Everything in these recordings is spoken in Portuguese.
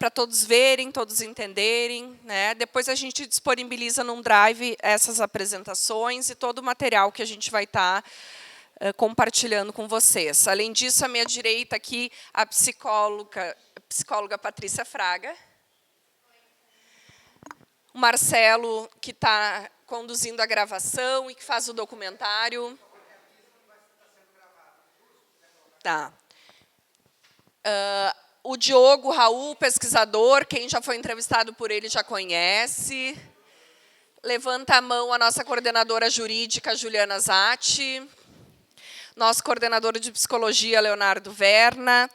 para todos verem, todos entenderem, né? Depois a gente disponibiliza num drive essas apresentações e todo o material que a gente vai estar compartilhando com vocês. Além disso, à minha direita aqui, a psicóloga Patrícia Fraga. O Marcelo, que está conduzindo a gravação e que faz o documentário. Tá. O Diogo Raul, pesquisador, quem já foi entrevistado por ele já conhece. Levanta a mão a nossa coordenadora jurídica, Juliana Zatti. Nosso coordenador de psicologia, Leonardo Verna.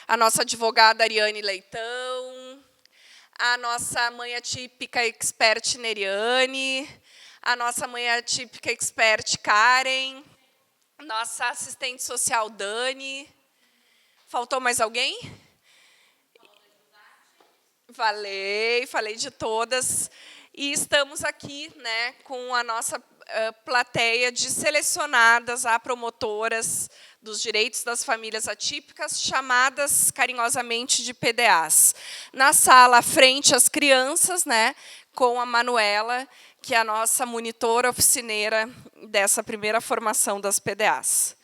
A nossa advogada, Ariane Leitão. A nossa mãe atípica expert, Neriane. A nossa mãe atípica expert, Karen. Nossa assistente social, Dani. Faltou mais alguém? Falei de todas. E estamos aqui, né, com a nossa plateia de selecionadas a promotoras dos direitos das famílias atípicas, chamadas carinhosamente de PDAs. Na sala, à frente, as crianças, né, com a Manuela, que é a nossa monitora oficineira dessa primeira formação das PDAs.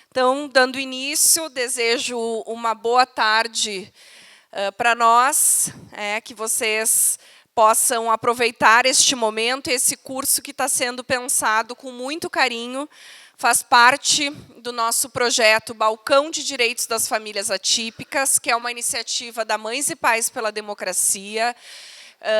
Então, dando início, desejo uma boa tarde para nós, que vocês possam aproveitar este momento, esse curso que está sendo pensado com muito carinho, faz parte do nosso projeto Balcão de Direitos das Famílias Atípicas, que é uma iniciativa da Mães e Pais pela Democracia,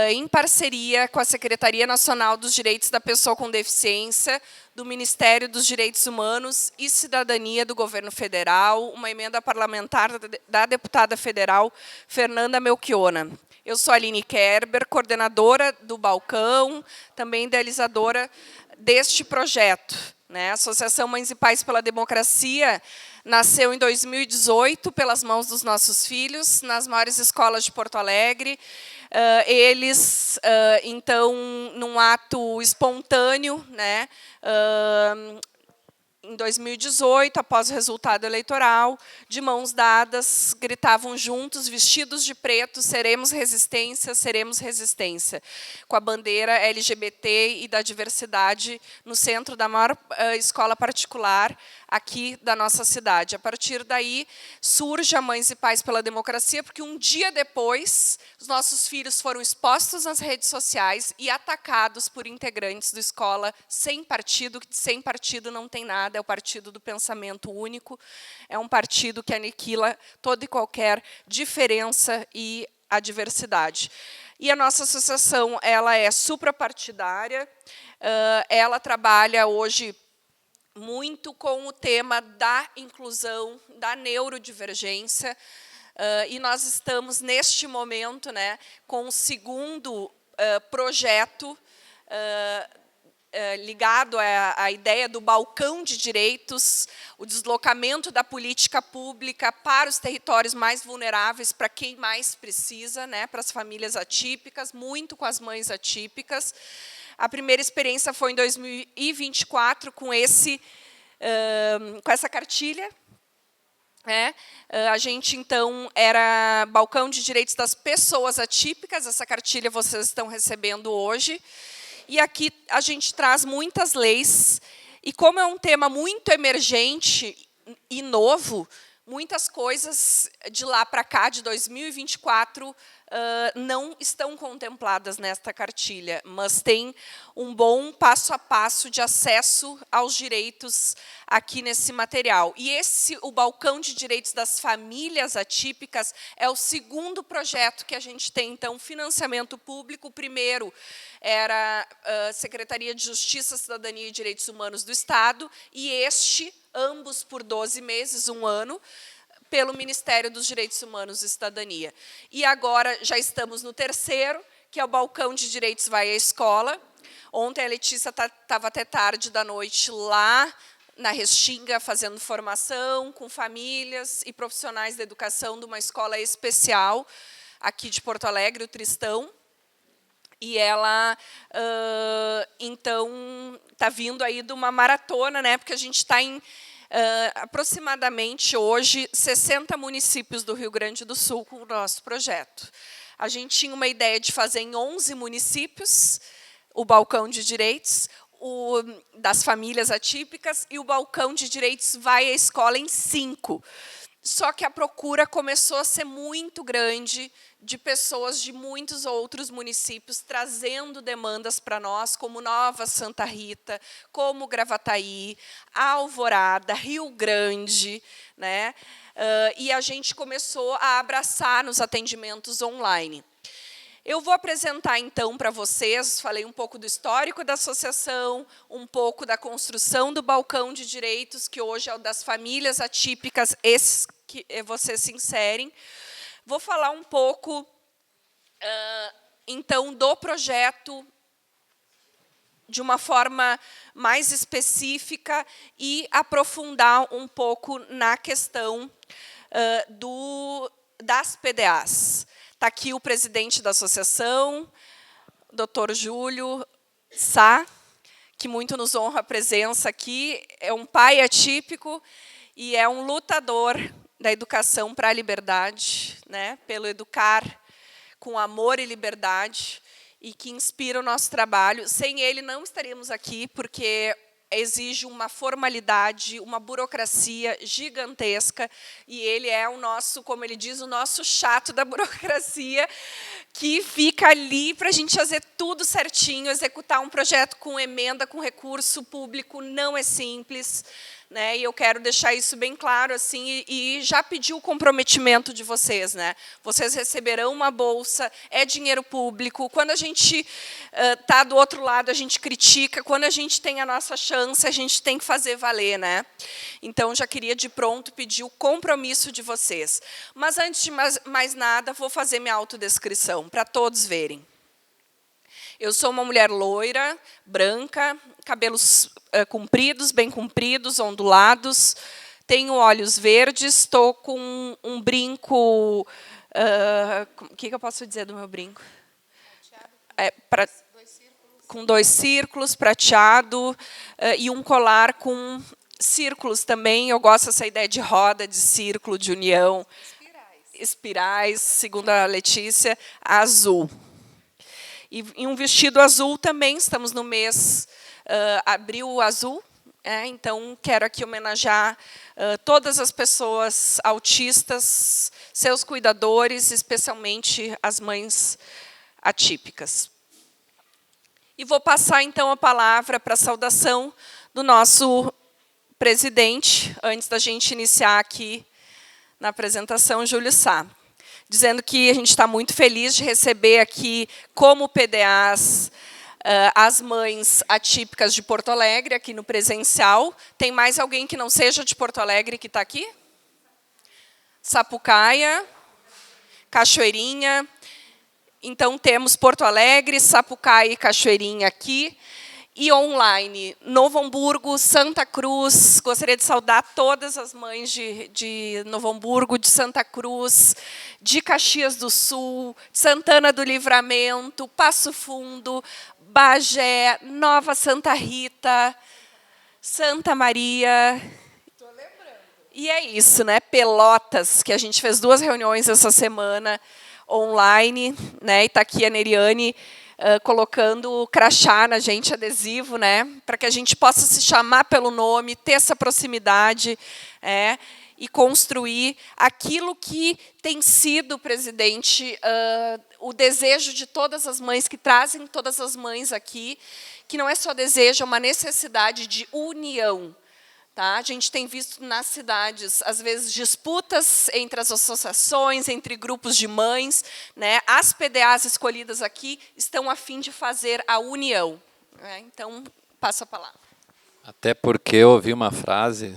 em parceria com a Secretaria Nacional dos Direitos da Pessoa com Deficiência, do Ministério dos Direitos Humanos e Cidadania do Governo Federal, uma emenda parlamentar da deputada federal Fernanda Melchiona. Eu sou a Aline Kerber, coordenadora do Balcão, também idealizadora deste projeto. A Associação Mães e Pais pela Democracia nasceu em 2018 pelas mãos dos nossos filhos, nas maiores escolas de Porto Alegre. Eles, então, num ato espontâneo, em 2018, após o resultado eleitoral, de mãos dadas, gritavam juntos, vestidos de preto, seremos resistência, com a bandeira LGBT e da diversidade no centro da maior escola particular aqui da nossa cidade. A partir daí, surge a Mães e Pais pela Democracia, porque um dia depois, os nossos filhos foram expostos nas redes sociais e atacados por integrantes da escola sem partido, que sem partido não tem nada, é o partido do pensamento único, é um partido que aniquila toda e qualquer diferença e a diversidade. E a nossa associação ela é suprapartidária, ela trabalha hoje muito com o tema da inclusão, da neurodivergência, e nós estamos, neste momento, com o segundo projeto ligado à ideia do balcão de direitos, o deslocamento da política pública para os territórios mais vulneráveis, para quem mais precisa, para as famílias atípicas, muito com as mães atípicas. A primeira experiência foi em 2024, com essa cartilha. A gente, então, era Balcão de Direitos das Pessoas Atípicas, essa cartilha vocês estão recebendo hoje. E aqui a gente traz muitas leis, e como é um tema muito emergente e novo, muitas coisas de lá para cá, de 2024, não estão contempladas nesta cartilha, mas tem um bom passo a passo de acesso aos direitos aqui nesse material. E o Balcão de Direitos das Famílias Atípicas é o segundo projeto que a gente tem, então, financiamento público. O primeiro era a Secretaria de Justiça, Cidadania e Direitos Humanos do Estado, e ambos por 12 meses, um ano, pelo Ministério dos Direitos Humanos e Cidadania. E agora já estamos no terceiro, que é o Balcão de Direitos Vai à Escola. Ontem a Letícia estava até tarde da noite lá na Restinga, fazendo formação com famílias e profissionais da educação de uma escola especial aqui de Porto Alegre, o Tristão. E ela, então, está vindo aí de uma maratona, porque a gente está em aproximadamente, hoje, 60 municípios do Rio Grande do Sul com o nosso projeto. A gente tinha uma ideia de fazer em 11 municípios o balcão de direitos das famílias atípicas, e o balcão de direitos vai à escola em 5. Só que a procura começou a ser muito grande de pessoas de muitos outros municípios trazendo demandas para nós, como Nova Santa Rita, como Gravataí, Alvorada, Rio Grande, né? E a gente começou a abraçar nos atendimentos online. Eu vou apresentar, então, para vocês, falei um pouco do histórico da associação, um pouco da construção do balcão de direitos, que hoje é o das famílias atípicas, esses que vocês se inserem. Vou falar um pouco, então, do projeto de uma forma mais específica e aprofundar um pouco na questão das PDAs. Está aqui o presidente da associação, Dr. Júlio Sá, que muito nos honra a presença aqui. É um pai atípico e é um lutador da educação para a liberdade, né? Pelo educar com amor e liberdade, e que inspira o nosso trabalho. Sem ele, não estaríamos aqui, porque exige uma formalidade, uma burocracia gigantesca, e ele é o nosso, como ele diz, o nosso chato da burocracia, que fica ali para a gente fazer tudo certinho, executar um projeto com emenda, com recurso público, não é simples, né? E eu quero deixar isso bem claro, assim, e já pedir o comprometimento de vocês, né? Vocês receberão uma bolsa, é dinheiro público. Quando a gente está do outro lado, a gente critica. Quando a gente tem a nossa chance, a gente tem que fazer valer, né? Então, já queria de pronto pedir o compromisso de vocês. Mas antes de mais nada, vou fazer minha autodescrição para todos verem. Eu sou uma mulher loira, branca, cabelos compridos, bem compridos, ondulados, tenho olhos verdes, estou com um brinco... o que eu posso dizer do meu brinco? Com 2 círculos, prateado, e um colar com círculos também. Eu gosto dessa ideia de roda, de círculo, de união. Espirais, segundo a Letícia, azul. E um vestido azul também, estamos no mês abril azul, então quero aqui homenagear todas as pessoas autistas, seus cuidadores, especialmente as mães atípicas. E vou passar, então, a palavra para a saudação do nosso presidente, antes da gente iniciar aqui na apresentação, Júlio Sá, dizendo que a gente está muito feliz de receber aqui, como PDAs, as mães atípicas de Porto Alegre, aqui no presencial. Tem mais alguém que não seja de Porto Alegre que está aqui? Sapucaia, Cachoeirinha. Então, temos Porto Alegre, Sapucaia e Cachoeirinha aqui. E online, Novo Hamburgo, Santa Cruz. Gostaria de saudar todas as mães de Novo Hamburgo, de Santa Cruz, de Caxias do Sul, Santana do Livramento, Passo Fundo, Bagé, Nova Santa Rita, Santa Maria. Estou lembrando. E é isso, né? Pelotas, que a gente fez 2 reuniões essa semana online, né? E está aqui a Neriane, colocando crachá na gente, adesivo, né, para que a gente possa se chamar pelo nome, ter essa proximidade, e construir aquilo que tem sido, presidente, o desejo de todas as mães, que trazem todas as mães aqui, que não é só desejo, é uma necessidade de união. Tá? A gente tem visto nas cidades, às vezes, disputas entre as associações, entre grupos de mães, né? As PDAs escolhidas aqui estão a fim de fazer a união. Então, passo a palavra. Até porque eu ouvi uma frase,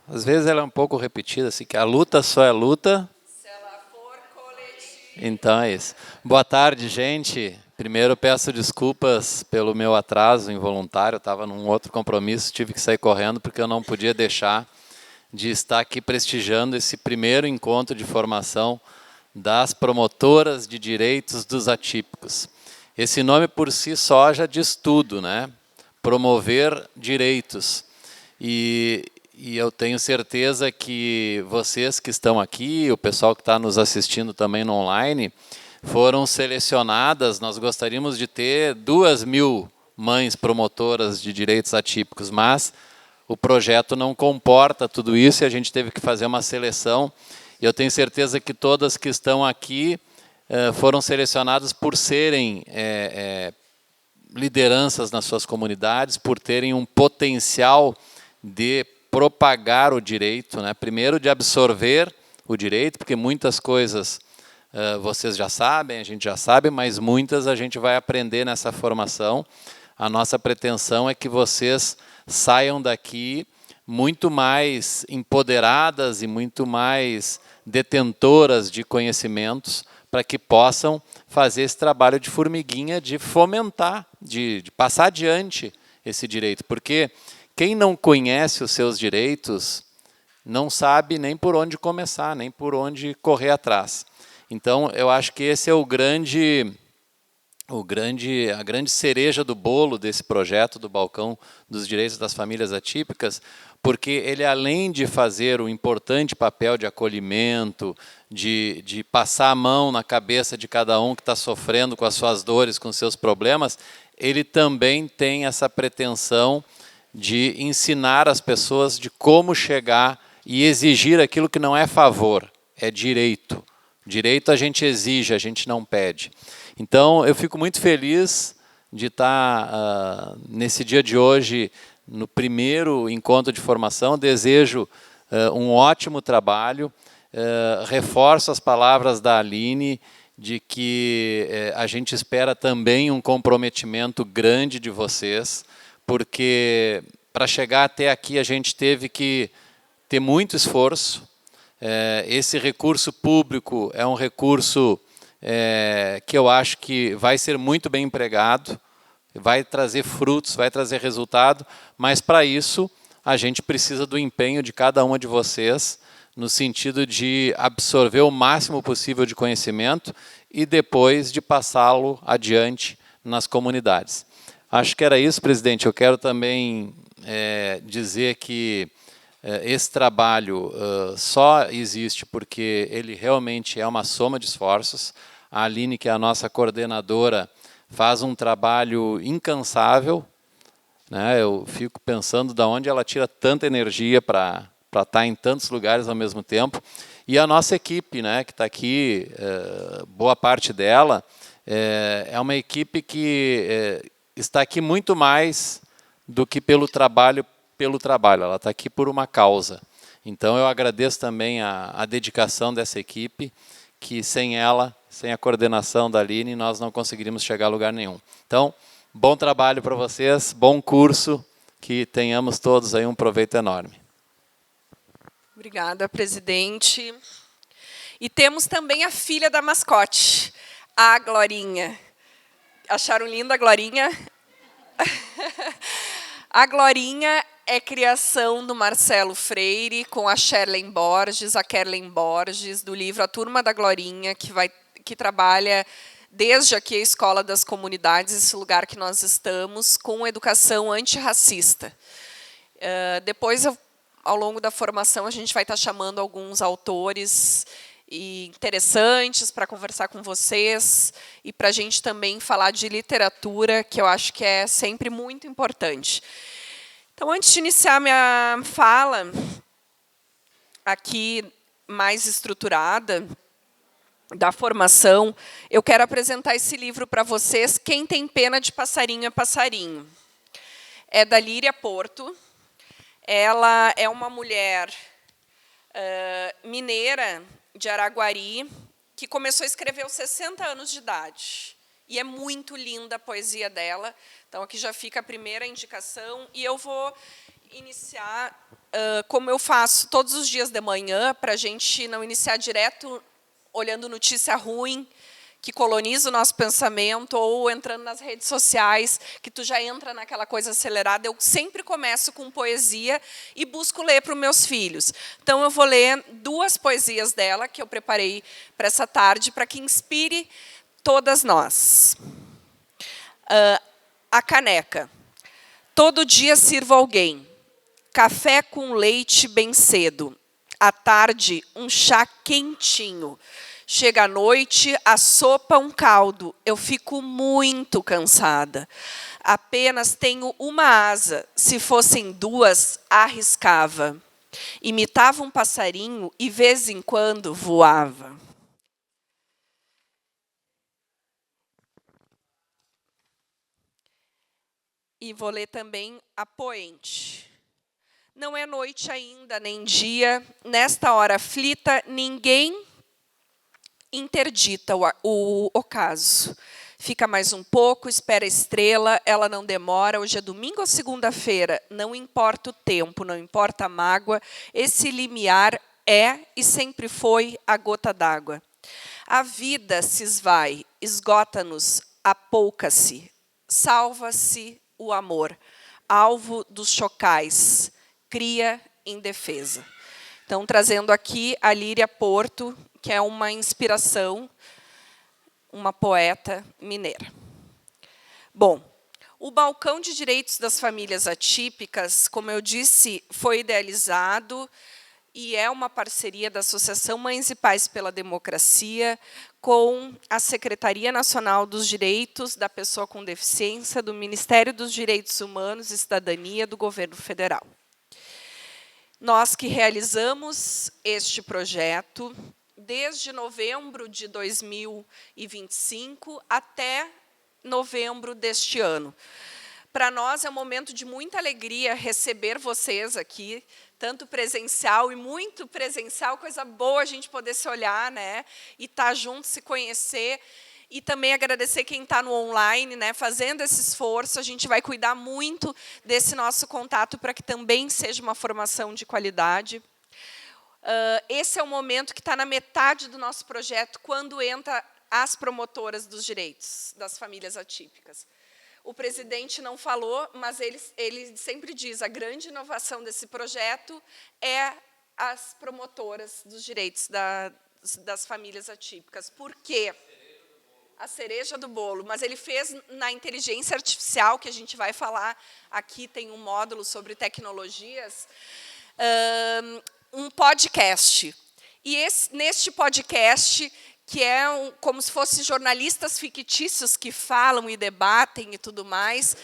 às vezes ela é um pouco repetida, assim, que a luta só é luta se ela for coletiva. Então é isso. Boa tarde, gente. Primeiro, peço desculpas pelo meu atraso involuntário. Eu estava num outro compromisso, tive que sair correndo, porque eu não podia deixar de estar aqui prestigiando esse primeiro encontro de formação das promotoras de direitos dos atípicos. Esse nome, por si só, já diz tudo, né? Promover direitos. E eu tenho certeza que vocês que estão aqui, o pessoal que está nos assistindo também no online, foram selecionadas, nós gostaríamos de ter 2.000 mães promotoras de direitos atípicos, mas o projeto não comporta tudo isso e a gente teve que fazer uma seleção. E eu tenho certeza que todas que estão aqui foram selecionadas por serem lideranças nas suas comunidades, por terem um potencial de propagar o direito, né? Primeiro de absorver o direito, porque muitas coisas vocês já sabem, a gente já sabe, mas muitas a gente vai aprender nessa formação. A nossa pretensão é que vocês saiam daqui muito mais empoderadas e muito mais detentoras de conhecimentos para que possam fazer esse trabalho de formiguinha, de fomentar, de passar adiante esse direito. Porque quem não conhece os seus direitos não sabe nem por onde começar, nem por onde correr atrás. Então, eu acho que esse é a grande cereja do bolo desse projeto do Balcão dos Direitos das Famílias Atípicas, porque ele, além de fazer o importante papel de acolhimento, de passar a mão na cabeça de cada um que está sofrendo com as suas dores, com os seus problemas, ele também tem essa pretensão de ensinar as pessoas de como chegar e exigir aquilo que não é favor, é direito. Direito a gente exige, a gente não pede. Então, eu fico muito feliz de estar nesse dia de hoje, no primeiro encontro de formação. Desejo um ótimo trabalho. Reforço as palavras da Aline, de que a gente espera também um comprometimento grande de vocês, porque para chegar até aqui a gente teve que ter muito esforço. Esse recurso público é um recurso que eu acho que vai ser muito bem empregado, vai trazer frutos, vai trazer resultado, mas para isso a gente precisa do empenho de cada uma de vocês, no sentido de absorver o máximo possível de conhecimento e depois de passá-lo adiante nas comunidades. Acho que era isso, presidente. Eu quero também dizer que esse trabalho só existe porque ele realmente é uma soma de esforços. A Aline, que é a nossa coordenadora, faz um trabalho incansável, né? Eu fico pensando de onde ela tira tanta energia para estar em tantos lugares ao mesmo tempo. E a nossa equipe, né, que está aqui, boa parte dela, é uma equipe que está aqui muito mais do que pelo trabalho, ela está aqui por uma causa. Então, eu agradeço também a dedicação dessa equipe, que sem ela, sem a coordenação da Aline, nós não conseguiríamos chegar a lugar nenhum. Então, bom trabalho para vocês, bom curso, que tenhamos todos aí um proveito enorme. Obrigada, presidente. E temos também a filha da mascote, a Glorinha. Acharam linda a Glorinha? A Glorinha é criação do Marcelo Freire com a Sherlen Borges, a Kerlen Borges, do livro A Turma da Glorinha, que trabalha desde aqui a Escola das Comunidades, esse lugar que nós estamos, com educação antirracista. Depois, ao longo da formação, a gente vai estar chamando alguns autores interessantes para conversar com vocês e para a gente também falar de literatura, que eu acho que é sempre muito importante. Então, antes de iniciar minha fala aqui mais estruturada da formação, eu quero apresentar esse livro para vocês, Quem Tem Pena de Passarinho é Passarinho. É da Líria Porto. Ela é uma mulher mineira de Araguari, que começou a escrever aos 60 anos de idade. E é muito linda a poesia dela. Então, aqui já fica a primeira indicação. E eu vou iniciar, como eu faço todos os dias de manhã, para a gente não iniciar direto olhando notícia ruim, que coloniza o nosso pensamento, ou entrando nas redes sociais, que tu já entra naquela coisa acelerada. Eu sempre começo com poesia e busco ler para os meus filhos. Então, eu vou ler 2 poesias dela, que eu preparei para essa tarde, para que inspire todas nós. A caneca. Todo dia sirvo alguém. Café com leite bem cedo. À tarde, um chá quentinho. Chega a noite, a sopa um caldo. Eu fico muito cansada. Apenas tenho uma asa. Se fossem duas, arriscava. Imitava um passarinho e, vez em quando, voava. E vou ler também a poente. Não é noite ainda, nem dia. Nesta hora aflita, ninguém interdita o ocaso. Fica mais um pouco, espera a estrela, ela não demora. Hoje é domingo ou segunda-feira, não importa o tempo, não importa a mágoa. Esse limiar é e sempre foi a gota d'água. A vida se esvai, esgota-nos, apouca-se, salva-se o amor, alvo dos chocais, cria indefesa. Então, trazendo aqui a Líria Porto, que é uma inspiração, uma poeta mineira. Bom, o Balcão de Direitos das Famílias Atípicas, como eu disse, foi idealizado e é uma parceria da Associação Mães e Pais pela Democracia com a Secretaria Nacional dos Direitos da Pessoa com Deficiência, do Ministério dos Direitos Humanos e Cidadania do Governo Federal. Nós que realizamos este projeto desde novembro de 2025 até novembro deste ano. Para nós é um momento de muita alegria receber vocês aqui, tanto presencial e muito presencial, coisa boa a gente poder se olhar, né, e estar junto, se conhecer, e também agradecer quem está no online, né, fazendo esse esforço. A gente vai cuidar muito desse nosso contato para que também seja uma formação de qualidade. Esse é o momento que está na metade do nosso projeto, quando entra as promotoras dos direitos das famílias atípicas. O presidente não falou, mas ele sempre diz, a grande inovação desse projeto é as promotoras dos direitos das famílias atípicas. Por quê? A cereja do bolo. Mas ele fez na inteligência artificial, que a gente vai falar aqui, tem um módulo sobre tecnologias, um podcast. E neste podcast, que é como se fossem jornalistas fictícios que falam e debatem e tudo mais,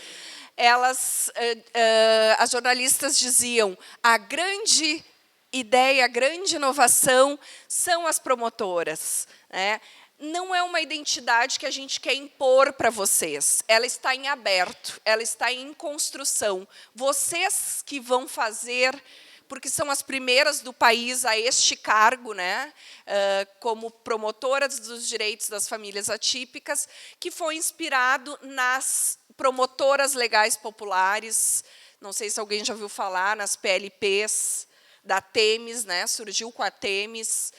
as jornalistas diziam, a grande ideia, a grande inovação são as promotoras, né? Não é uma identidade que a gente quer impor para vocês. Ela está em aberto, ela está em construção. Vocês que vão fazer, porque são as primeiras do país a este cargo, né, como promotoras dos direitos das famílias atípicas, que foi inspirado nas promotoras legais populares. Não sei se alguém já ouviu falar nas PLPs da Temis, né, surgiu com a Temis.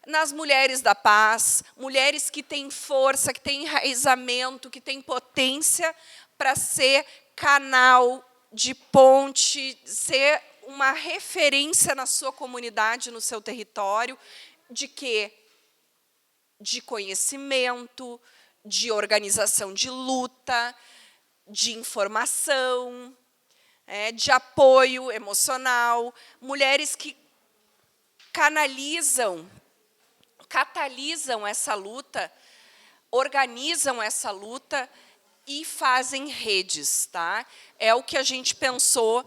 Nas mulheres da paz, mulheres que têm força, que têm enraizamento, que têm potência para ser canal de ponte, ser uma referência na sua comunidade, no seu território, de quê? De conhecimento, de organização de luta, de informação, de apoio emocional, mulheres que catalisam essa luta, organizam essa luta e fazem redes. Tá? É o que a gente pensou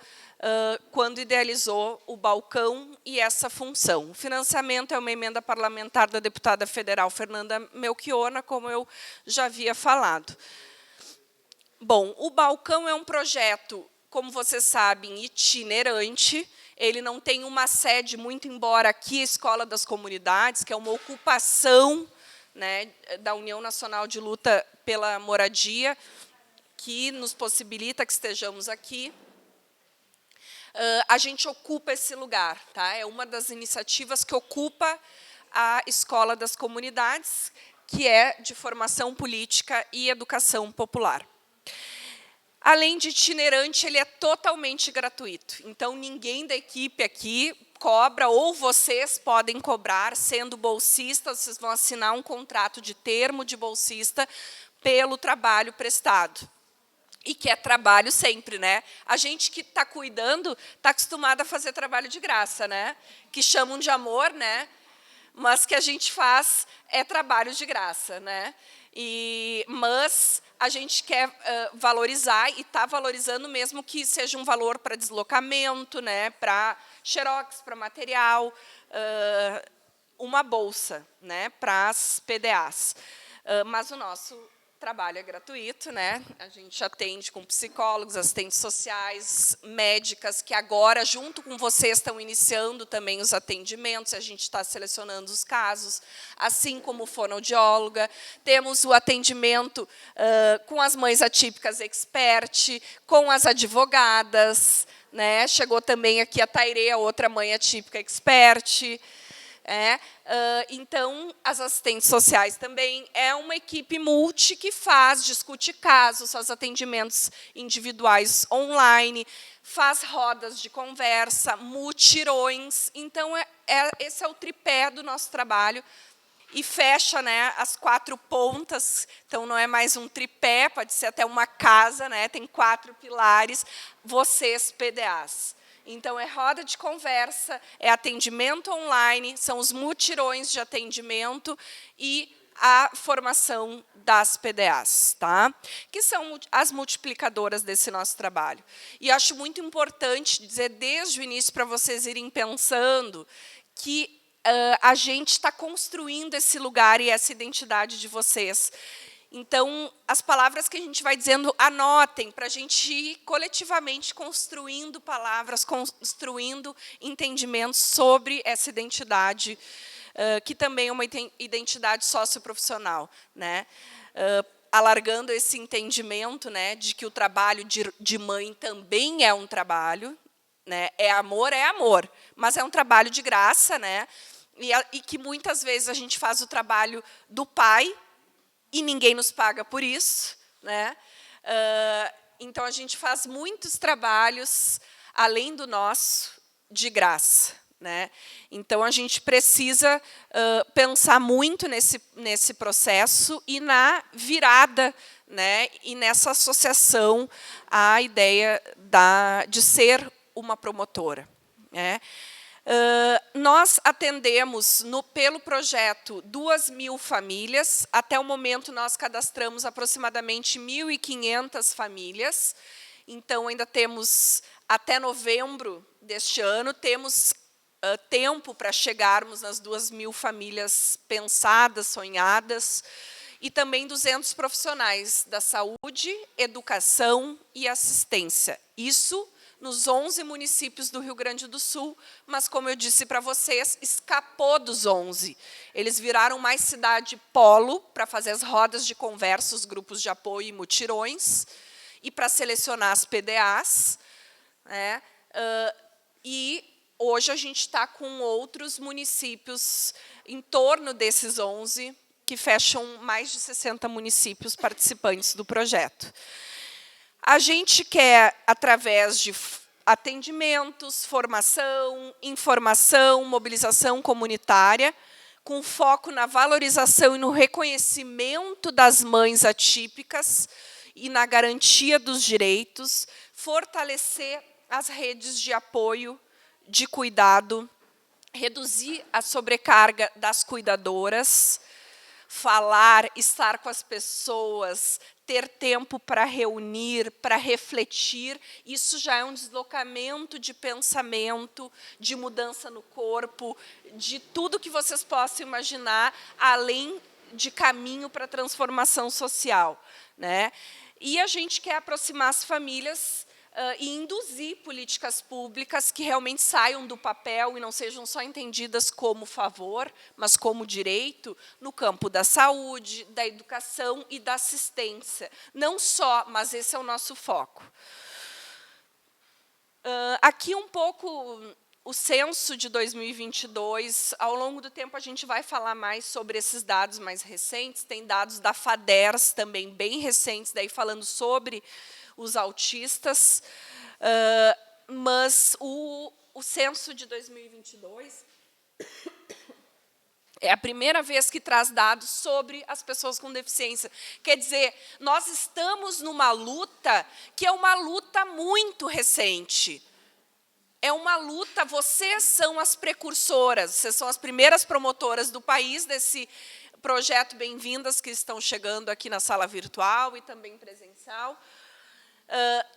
quando idealizou o balcão e essa função. O financiamento é uma emenda parlamentar da deputada federal Fernanda Melchiona, como eu já havia falado. Bom, o balcão é um projeto, como vocês sabem, itinerante. Ele não tem uma sede, muito embora aqui a Escola das Comunidades, que é uma ocupação, né, da União Nacional de Luta pela Moradia, que nos possibilita que estejamos aqui. A gente ocupa esse lugar. Tá? É uma das iniciativas que ocupa a Escola das Comunidades, que é de formação política e educação popular. Além de itinerante, ele é totalmente gratuito. Então, ninguém da equipe aqui cobra, ou vocês podem cobrar, sendo bolsistas, vocês vão assinar um contrato de termo de bolsista pelo trabalho prestado. E que é trabalho sempre, né? A gente que está cuidando está acostumada a fazer trabalho de graça, né? Que chamam de amor, né? mas que a gente faz trabalho de graça, né? Mas a gente quer valorizar e está valorizando mesmo que seja um valor para deslocamento, né? Para xerox, para material, uma bolsa, né? Para as PDAs. Mas o nosso trabalho é gratuito, né? A gente atende com psicólogos, assistentes sociais, médicas, que agora, junto com vocês, estão iniciando também os atendimentos, a gente está selecionando os casos, assim como fonoaudióloga. Temos o atendimento com as mães atípicas expert, com as advogadas, né? Chegou também aqui a Tairê, a outra mãe atípica expert. Então, as assistentes sociais também é uma equipe multi que discute casos, faz atendimentos individuais online, faz rodas de conversa, mutirões. Então, esse é o tripé do nosso trabalho. E fecha, né, as 4 pontas, então não é mais um tripé, pode ser até uma casa, né, tem 4 pilares, vocês, PDAs. Então, é roda de conversa, é atendimento online, são os mutirões de atendimento e a formação das PDAs, tá? Que são as multiplicadoras desse nosso trabalho. E acho muito importante dizer desde o início para vocês irem pensando que a gente está construindo esse lugar e essa identidade de vocês. Então, as palavras que a gente vai dizendo, anotem, para a gente ir coletivamente construindo palavras, construindo entendimentos sobre essa identidade, que também é uma identidade socioprofissional, né? Alargando esse entendimento, né, de que o trabalho de mãe também é um trabalho, né? É amor, mas é um trabalho de graça, né? E que muitas vezes a gente faz o trabalho do pai, e ninguém nos paga por isso, né? Então, a gente faz muitos trabalhos, além do nosso, de graça, né? Então, a gente precisa pensar muito nesse processo e na virada, né? E nessa associação à ideia de ser uma promotora, né? Nós atendemos, pelo projeto, 2.000 famílias. Até o momento, nós cadastramos aproximadamente 1.500 famílias. Então, ainda temos, até novembro deste ano, temos tempo para chegarmos nas 2.000 famílias pensadas, sonhadas, e também 200 profissionais da saúde, educação e assistência. Isso nos 11 municípios do Rio Grande do Sul, mas, como eu disse para vocês, escapou dos 11. Eles viraram mais cidade polo para fazer as rodas de conversa, os grupos de apoio e mutirões, e para selecionar as PDAs. Né? E hoje a gente está com outros municípios em torno desses 11, que fecham mais de 60 municípios participantes do projeto. A gente quer, através de atendimentos, formação, informação, mobilização comunitária, com foco na valorização e no reconhecimento das mães atípicas e na garantia dos direitos, fortalecer as redes de apoio, de cuidado, reduzir a sobrecarga das cuidadoras, falar, estar com as pessoas, ter tempo para reunir, para refletir, isso já é um deslocamento de pensamento, de mudança no corpo, de tudo que vocês possam imaginar, além de caminho para a transformação social, né? E a gente quer aproximar as famílias e induzir políticas públicas que realmente saiam do papel e não sejam só entendidas como favor, mas como direito, no campo da saúde, da educação e da assistência. Não só, mas esse é o nosso foco. Aqui um pouco o censo de 2022. Ao longo do tempo, a gente vai falar mais sobre esses dados mais recentes. Tem dados da FADERS também bem recentes, daí falando sobre os autistas, mas o censo de 2022 é a primeira vez que traz dados sobre as pessoas com deficiência. Quer dizer, nós estamos numa luta que é uma luta muito recente. é uma luta, vocês são as precursoras, vocês são as primeiras promotoras do país desse projeto Bem-vindas, que estão chegando aqui na sala virtual e também presencial.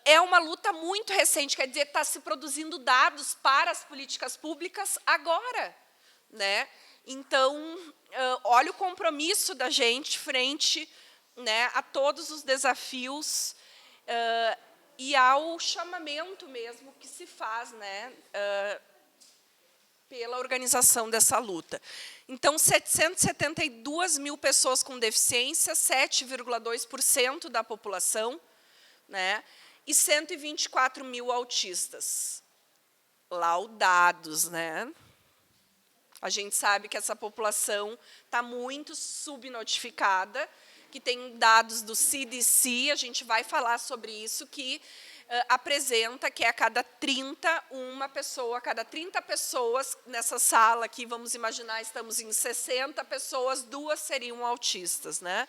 É uma luta muito recente, quer dizer, está se produzindo dados para as políticas públicas agora, né? Então, olha o compromisso da gente frente, né, a todos os desafios e ao chamamento mesmo que se faz, né, pela organização dessa luta. Então, 772 mil pessoas com deficiência, 7,2% da população, né, e 124 mil autistas. Laudados, né? A gente sabe que essa população está muito subnotificada, que tem dados do CDC, a gente vai falar sobre isso, que apresenta que a cada 30 pessoas nessa sala aqui, vamos imaginar, estamos em 60 pessoas, 2 seriam autistas, né?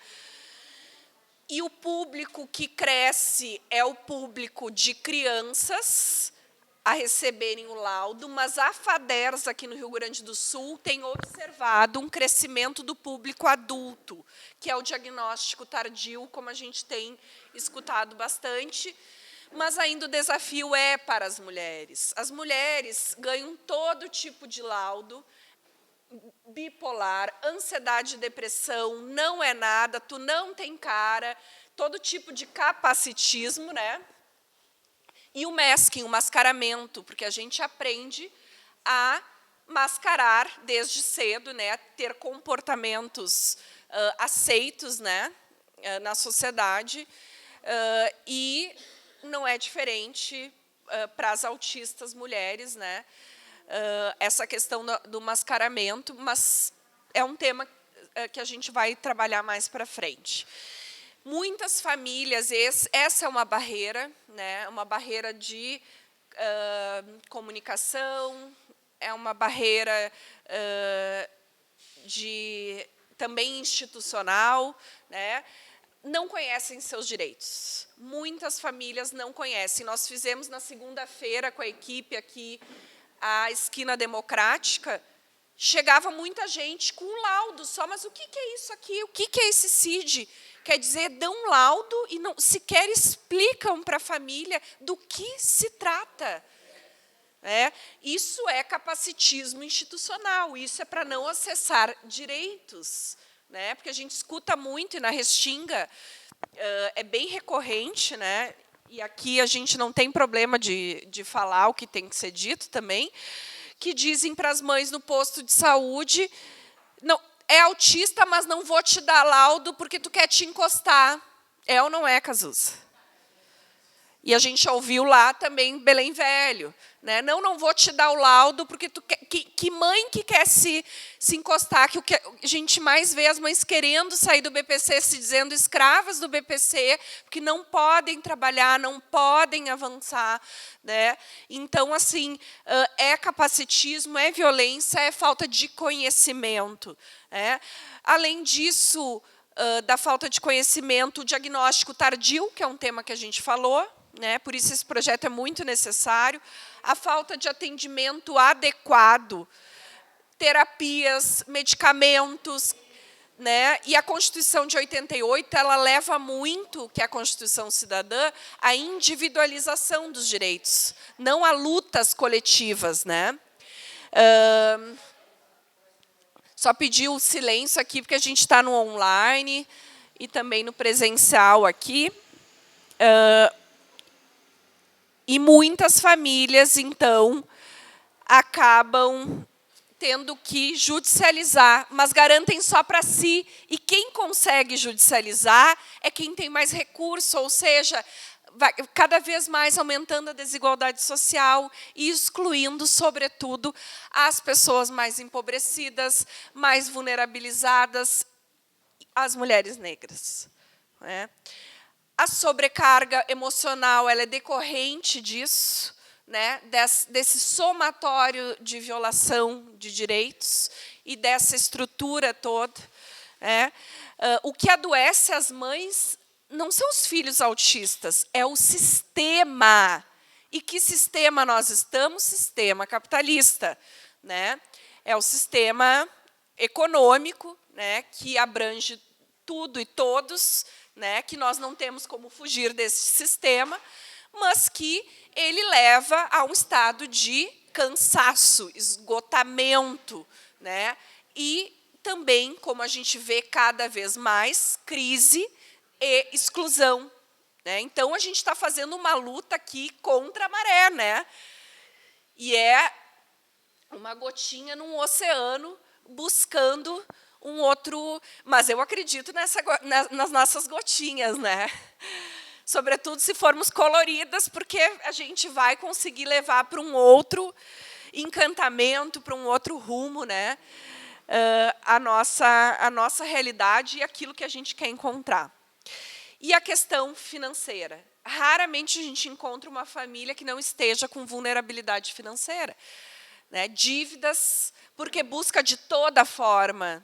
E o público que cresce é o público de crianças a receberem o laudo, mas a FADERS, aqui no Rio Grande do Sul, tem observado um crescimento do público adulto, que é o diagnóstico tardio, como a gente tem escutado bastante, mas ainda o desafio é para as mulheres. As mulheres ganham todo tipo de laudo, bipolar, ansiedade e depressão, não é nada, tu não tem cara, todo tipo de capacitismo, né? E o masking, o mascaramento, porque a gente aprende a mascarar desde cedo, né? A ter comportamentos aceitos, né? Na sociedade, e não é diferente para as autistas mulheres, né? Essa questão do mascaramento, mas é um tema que a gente vai trabalhar mais para frente. Muitas famílias, essa é uma barreira, né? Uma barreira de comunicação, é uma barreira também institucional, né? Não conhecem seus direitos. Muitas famílias não conhecem. Nós fizemos na segunda-feira com a equipe aqui a Esquina Democrática, chegava muita gente com um laudo só, mas o que é isso aqui? O que é esse CID? Quer dizer, dão um laudo e não sequer explicam para a família do que se trata. Isso é capacitismo institucional, isso é para não acessar direitos. Né? Porque a gente escuta muito, e na Restinga é bem recorrente, né? E aqui a gente não tem problema de falar o que tem que ser dito também, que dizem para as mães no posto de saúde, não, é autista, mas não vou te dar laudo porque tu quer te encostar. É ou não é, Cazuza? E a gente ouviu lá também Belém Velho. Né? Não vou te dar o laudo, porque tu quer, que mãe que quer se encostar, que a gente mais vê as mães querendo sair do BPC, se dizendo escravas do BPC, porque não podem trabalhar, não podem avançar. Né? Então, assim, é capacitismo, é violência, é falta de conhecimento. Né? Além disso, da falta de conhecimento, o diagnóstico tardio, que é um tema que a gente falou, né? Por isso esse projeto é muito necessário, a falta de atendimento adequado, terapias, medicamentos, né? E a Constituição de 88, ela leva muito, que é a Constituição Cidadã, a individualização dos direitos, não a lutas coletivas. Né? Só pedir o silêncio aqui, porque a gente está no online e também no presencial aqui. E muitas famílias, então, acabam tendo que judicializar, mas garantem só para si. E quem consegue judicializar é quem tem mais recurso, ou seja, vai cada vez mais aumentando a desigualdade social e excluindo, sobretudo, as pessoas mais empobrecidas, mais vulnerabilizadas, as mulheres negras. Né? A sobrecarga emocional ela é decorrente disso, né, desse somatório de violação de direitos e dessa estrutura toda. Né? O que adoece as mães não são os filhos autistas, é o sistema E que sistema nós estamos? Sistema capitalista, né? É o sistema econômico, né, que abrange tudo e todos, né, que nós não temos como fugir desse sistema, mas que ele leva a um estado de cansaço, esgotamento, né, e também, como a gente vê cada vez mais, crise e exclusão, né? Então, a gente está fazendo uma luta aqui contra a maré, né? E é uma gotinha num oceano buscando um outro... Mas eu acredito nas nossas gotinhas, né? Sobretudo se formos coloridas, porque a gente vai conseguir levar para um outro encantamento, para um outro rumo, né? A nossa realidade e aquilo que a gente quer encontrar. E a questão financeira. Raramente a gente encontra uma família que não esteja com vulnerabilidade financeira, né? Dívidas, porque busca de toda forma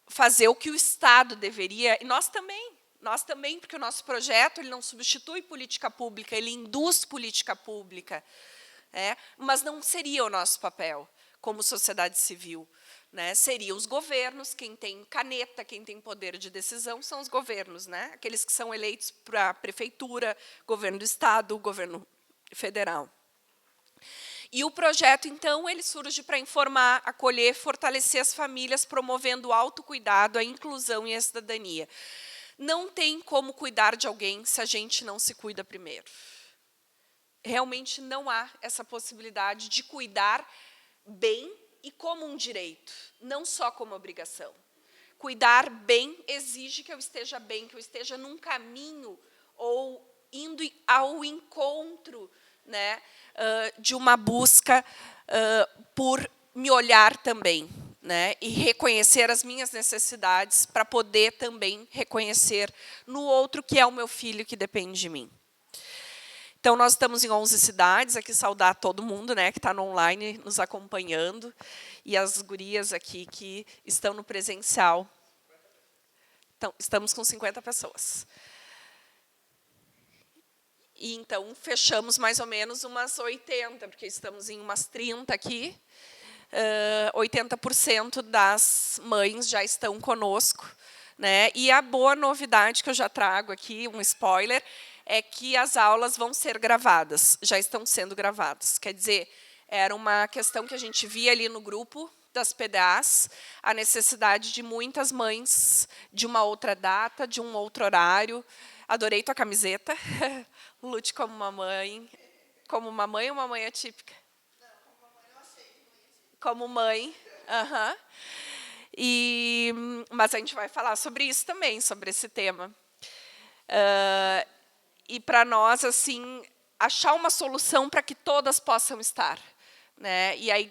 fazer o que o Estado deveria, e nós também, porque o nosso projeto ele não substitui política pública, ele induz política pública, mas não seria o nosso papel como sociedade civil. Né? Seriam os governos, quem tem caneta, quem tem poder de decisão, são os governos, né? Aqueles que são eleitos para a prefeitura, governo do Estado, governo federal. E o projeto, então, ele surge para informar, acolher, fortalecer as famílias, promovendo o autocuidado, a inclusão e a cidadania. Não tem como cuidar de alguém se a gente não se cuida primeiro. Realmente não há essa possibilidade de cuidar bem e como um direito, não só como obrigação. Cuidar bem exige que eu esteja bem, que eu esteja num caminho ou indo ao encontro, né, de uma busca por me olhar também, né, e reconhecer as minhas necessidades para poder também reconhecer no outro que é o meu filho que depende de mim. Então, nós estamos em 11 cidades, aqui saudar todo mundo, né, que está no online nos acompanhando, e as gurias aqui que estão no presencial. Então, estamos com 50 pessoas. E, então, fechamos mais ou menos umas 80, porque estamos em umas 30 aqui. 80% das mães já estão conosco, né? E a boa novidade que eu já trago aqui, um spoiler, é que as aulas vão ser gravadas, já estão sendo gravadas. Quer dizer, era uma questão que a gente via ali no grupo das PDAs, a necessidade de muitas mães de uma outra data, de um outro horário. Adorei tua camiseta. Lute como uma mãe. Como uma mãe ou uma mãe atípica? Não, como uma mãe eu aceito. Como mãe. Mas a gente vai falar sobre isso também, sobre esse tema. E para nós, assim, achar uma solução para que todas possam estar. Né? E aí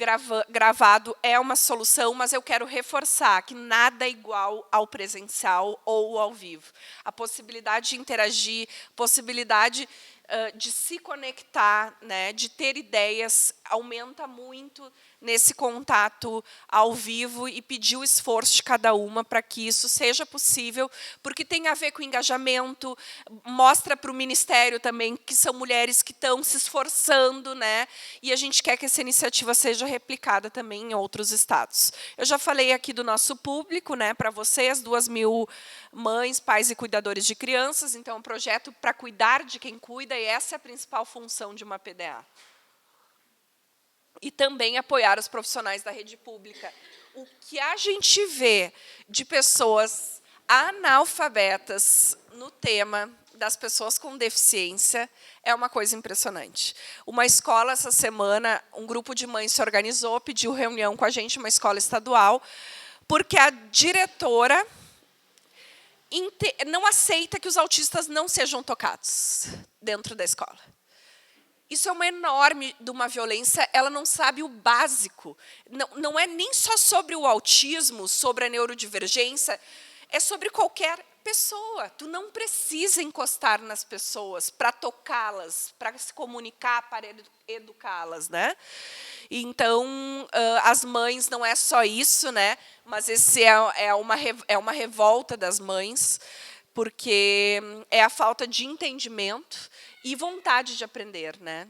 gravado é uma solução, mas eu quero reforçar que nada é igual ao presencial ou ao vivo. A possibilidade de interagir, possibilidade de se conectar, né, de ter ideias, aumenta muito nesse contato ao vivo e pedir o esforço de cada uma para que isso seja possível, porque tem a ver com engajamento, mostra para o Ministério também que são mulheres que estão se esforçando, né, e a gente quer que essa iniciativa seja replicada também em outros estados. Eu já falei aqui do nosso público, né, para vocês, 2.000 mães, pais e cuidadores de crianças, então é um projeto para cuidar de quem cuida, e essa é a principal função de uma PDA. E também apoiar os profissionais da rede pública. O que a gente vê de pessoas analfabetas no tema das pessoas com deficiência é uma coisa impressionante. Uma escola, essa semana, um grupo de mães se organizou, pediu reunião com a gente, uma escola estadual, porque a diretora não aceita que os autistas não sejam tocados dentro da escola. Isso é uma enorme de uma violência, ela não sabe o básico. Não é nem só sobre o autismo, sobre a neurodivergência, é sobre qualquer pessoa. Tu não precisa encostar nas pessoas para tocá-las, para se comunicar, para educá-las, né? Então, as mães, não é só isso, né? Mas esse é uma revolta das mães, porque é a falta de entendimento e vontade de aprender, né?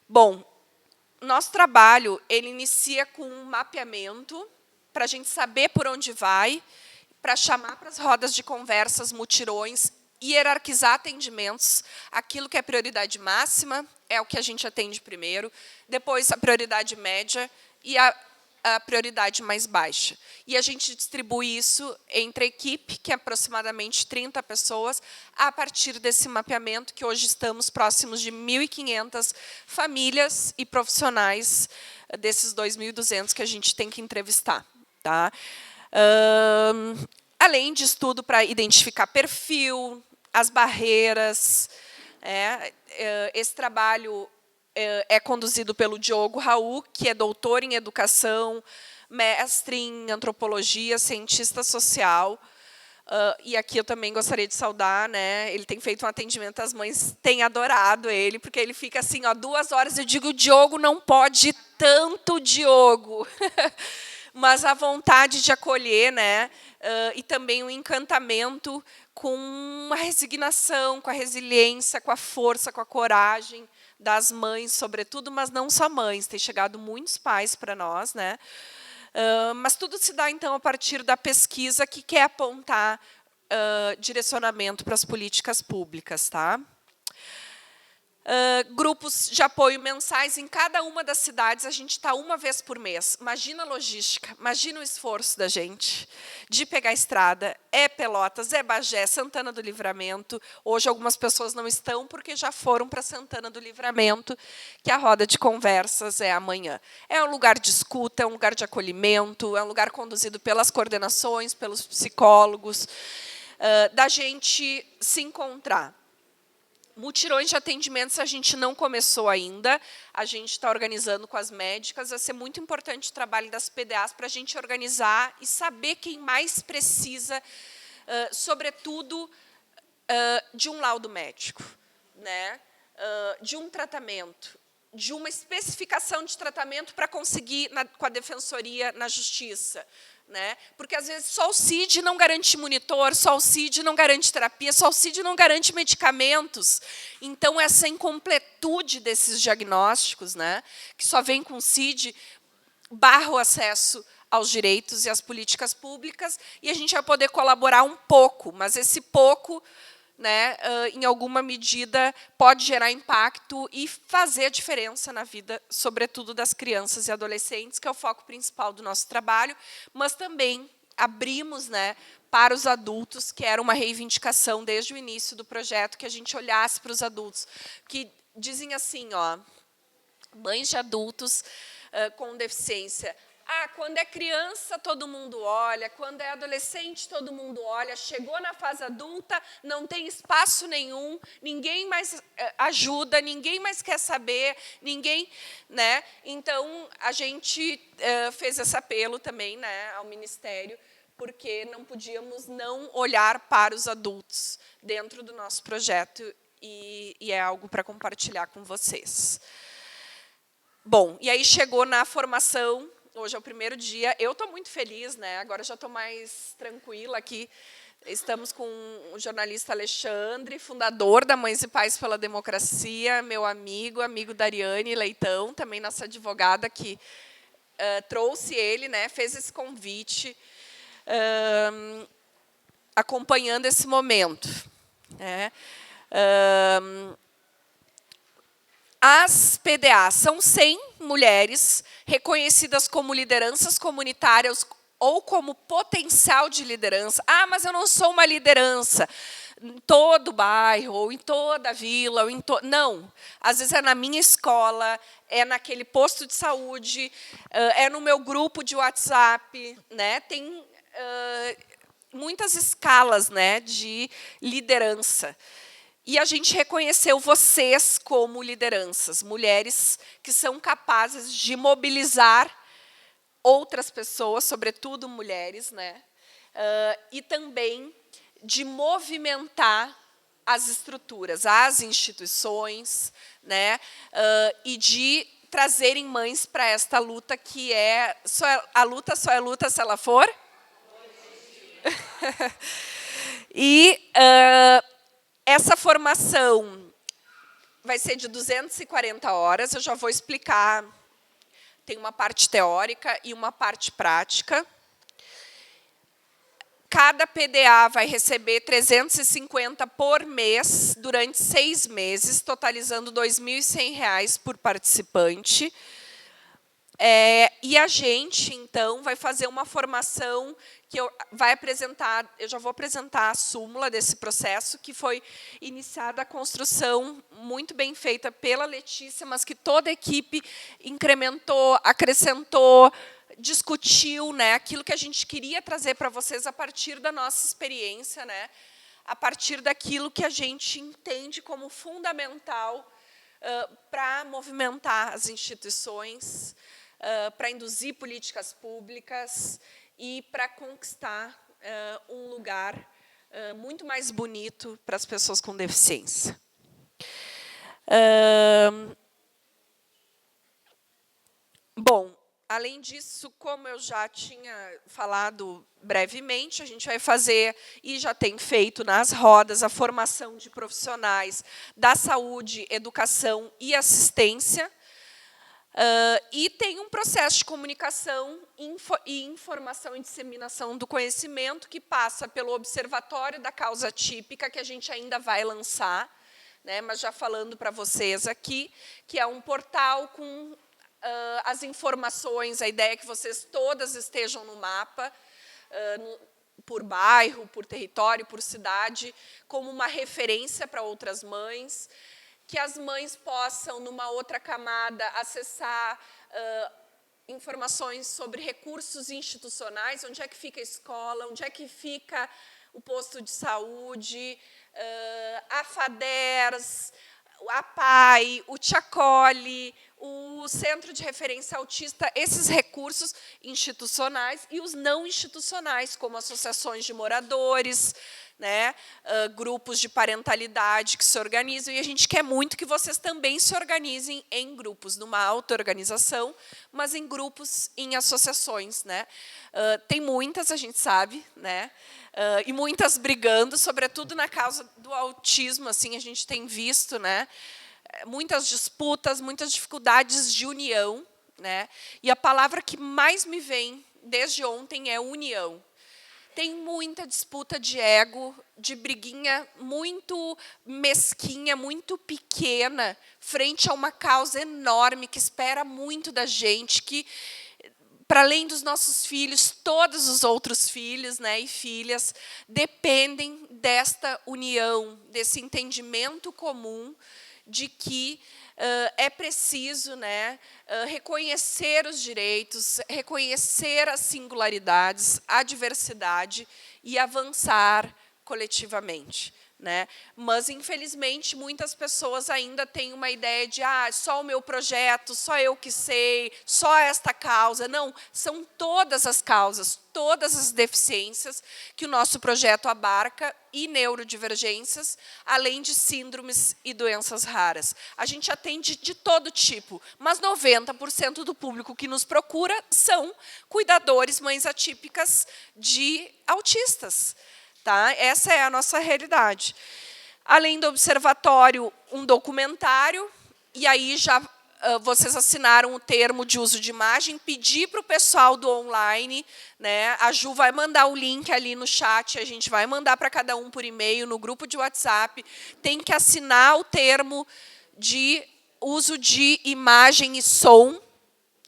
Bom, nosso trabalho ele inicia com um mapeamento para a gente saber por onde vai, para chamar para as rodas de conversas, mutirões, hierarquizar atendimentos. Aquilo que é prioridade máxima é o que a gente atende primeiro, depois a prioridade média e a prioridade mais baixa. E a gente distribui isso entre a equipe, que é aproximadamente 30 pessoas, a partir desse mapeamento, que hoje estamos próximos de 1.500 famílias e profissionais desses 2.200 que a gente tem que entrevistar. Tá? Além de estudo para identificar perfil, as barreiras. Esse trabalho é conduzido pelo Diogo Raul, que é doutor em educação, mestre em antropologia, cientista social. E aqui eu também gostaria de saudar, né? Ele tem feito um atendimento, as mães têm adorado ele, porque ele fica assim, ó, 2 horas, eu digo, o Diogo não pode tanto, Diogo. Mas a vontade de acolher, né? E também um encantamento com a resignação, com a resiliência, com a força, com a coragem das mães, sobretudo, mas não só mães, tem chegado muitos pais para nós, né? Mas tudo se dá, então, a partir da pesquisa que quer apontar direcionamento para as políticas públicas. Tá? Grupos de apoio mensais em cada uma das cidades, a gente está 1 vez por mês. Imagina a logística, imagina o esforço da gente de pegar a estrada. É Pelotas, é Bagé, Santana do Livramento. Hoje algumas pessoas não estão porque já foram para Santana do Livramento, que a roda de conversas é amanhã. É um lugar de escuta, é um lugar de acolhimento, é um lugar conduzido pelas coordenações, pelos psicólogos, da gente se encontrar. Mutirões de atendimentos a gente não começou ainda, a gente está organizando com as médicas, vai ser muito importante o trabalho das PDAs para a gente organizar e saber quem mais precisa, sobretudo, de um laudo médico, né? De um tratamento, de uma especificação de tratamento para conseguir, com a defensoria, na justiça. Né? Porque, às vezes, só o CID não garante monitor, só o CID não garante terapia, só o CID não garante medicamentos. Então, essa incompletude desses diagnósticos, né, que só vem com o CID, barra o acesso aos direitos e às políticas públicas, e a gente vai poder colaborar um pouco, mas esse pouco, né, em alguma medida, pode gerar impacto e fazer a diferença na vida, sobretudo das crianças e adolescentes, que é o foco principal do nosso trabalho, mas também abrimos, né, para os adultos, que era uma reivindicação desde o início do projeto, que a gente olhasse para os adultos, que dizem assim, ó, mães de adultos com deficiência. Quando é criança, todo mundo olha. Quando é adolescente, todo mundo olha. Chegou na fase adulta, não tem espaço nenhum. Ninguém mais ajuda, ninguém mais quer saber. Ninguém, né? Então, a gente fez esse apelo também, né, ao Ministério, porque não podíamos não olhar para os adultos dentro do nosso projeto. E é algo para compartilhar com vocês. Bom, e aí chegou na formação. Hoje é o primeiro dia. Eu estou muito feliz, né? Agora já estou mais tranquila aqui. Estamos com o jornalista Alexandre, fundador da Mães e Pais pela Democracia, meu amigo da Ariane Leitão, também nossa advogada que trouxe ele, né? Fez esse convite, acompanhando esse momento. Né? As PDAs são 100 mulheres reconhecidas como lideranças comunitárias ou como potencial de liderança. Mas eu não sou uma liderança em todo o bairro, ou em toda a vila. Ou não. Às vezes é na minha escola, é naquele posto de saúde, é no meu grupo de WhatsApp. Né? Tem muitas escalas, né, de liderança. E a gente reconheceu vocês como lideranças, mulheres que são capazes de mobilizar outras pessoas, sobretudo mulheres, né? E também de movimentar as estruturas, as instituições, né? E de trazerem mães para esta luta, que a luta só é luta se ela for. E essa formação vai ser de 240 horas, eu já vou explicar. Tem uma parte teórica e uma parte prática. Cada PDA vai receber 350 por mês durante 6 meses, totalizando R$ 2.100 por participante. E a gente, então, vai fazer uma formação que eu já vou apresentar a súmula desse processo, que foi iniciada a construção muito bem feita pela Letícia, mas que toda a equipe incrementou, acrescentou, discutiu, né, aquilo que a gente queria trazer para vocês a partir da nossa experiência, né, a partir daquilo que a gente entende como fundamental para movimentar as instituições, para induzir políticas públicas e para conquistar um lugar muito mais bonito para as pessoas com deficiência. Bom, além disso, como eu já tinha falado brevemente, a gente vai fazer, e já tem feito nas rodas, a formação de profissionais da saúde, educação e assistência. E tem um processo de comunicação e informação e disseminação do conhecimento que passa pelo Observatório da Causa Típica, que a gente ainda vai lançar, né, mas já falando para vocês aqui, que é um portal com as informações, a ideia é que vocês todas estejam no mapa, por bairro, por território, por cidade, como uma referência para outras mães, que as mães possam, numa outra camada, acessar informações sobre recursos institucionais, onde é que fica a escola, onde é que fica o posto de saúde, a FADERS, a PAI, o Tchacoli, o Centro de Referência Autista, esses recursos institucionais e os não institucionais, como associações de moradores, né, grupos de parentalidade que se organizam, e a gente quer muito que vocês também se organizem em grupos, numa auto-organização, mas em grupos, em associações, né. Tem muitas, a gente sabe, né, e muitas brigando, sobretudo na causa do autismo, assim, a gente tem visto, né, muitas disputas, muitas dificuldades de união, né, e a palavra que mais me vem desde ontem é união. Tem muita disputa de ego, de briguinha muito mesquinha, muito pequena, frente a uma causa enorme que espera muito da gente, que, para além dos nossos filhos, todos os outros filhos, né, e filhas dependem desta união, desse entendimento comum de que é preciso, né, reconhecer os direitos, reconhecer as singularidades, a diversidade e avançar coletivamente, né? Mas, infelizmente, muitas pessoas ainda têm uma ideia de só o meu projeto, só eu que sei, só esta causa. Não, são todas as causas, todas as deficiências que o nosso projeto abarca e neurodivergências, além de síndromes e doenças raras. A gente atende de todo tipo, mas 90% do público que nos procura são cuidadores, mães atípicas de autistas. Tá? Essa é a nossa realidade. Além do observatório, um documentário, e aí já vocês assinaram o termo de uso de imagem, pedi para o pessoal do online, né, a Ju vai mandar o link ali no chat, a gente vai mandar para cada um por e-mail, no grupo de WhatsApp, tem que assinar o termo de uso de imagem e som,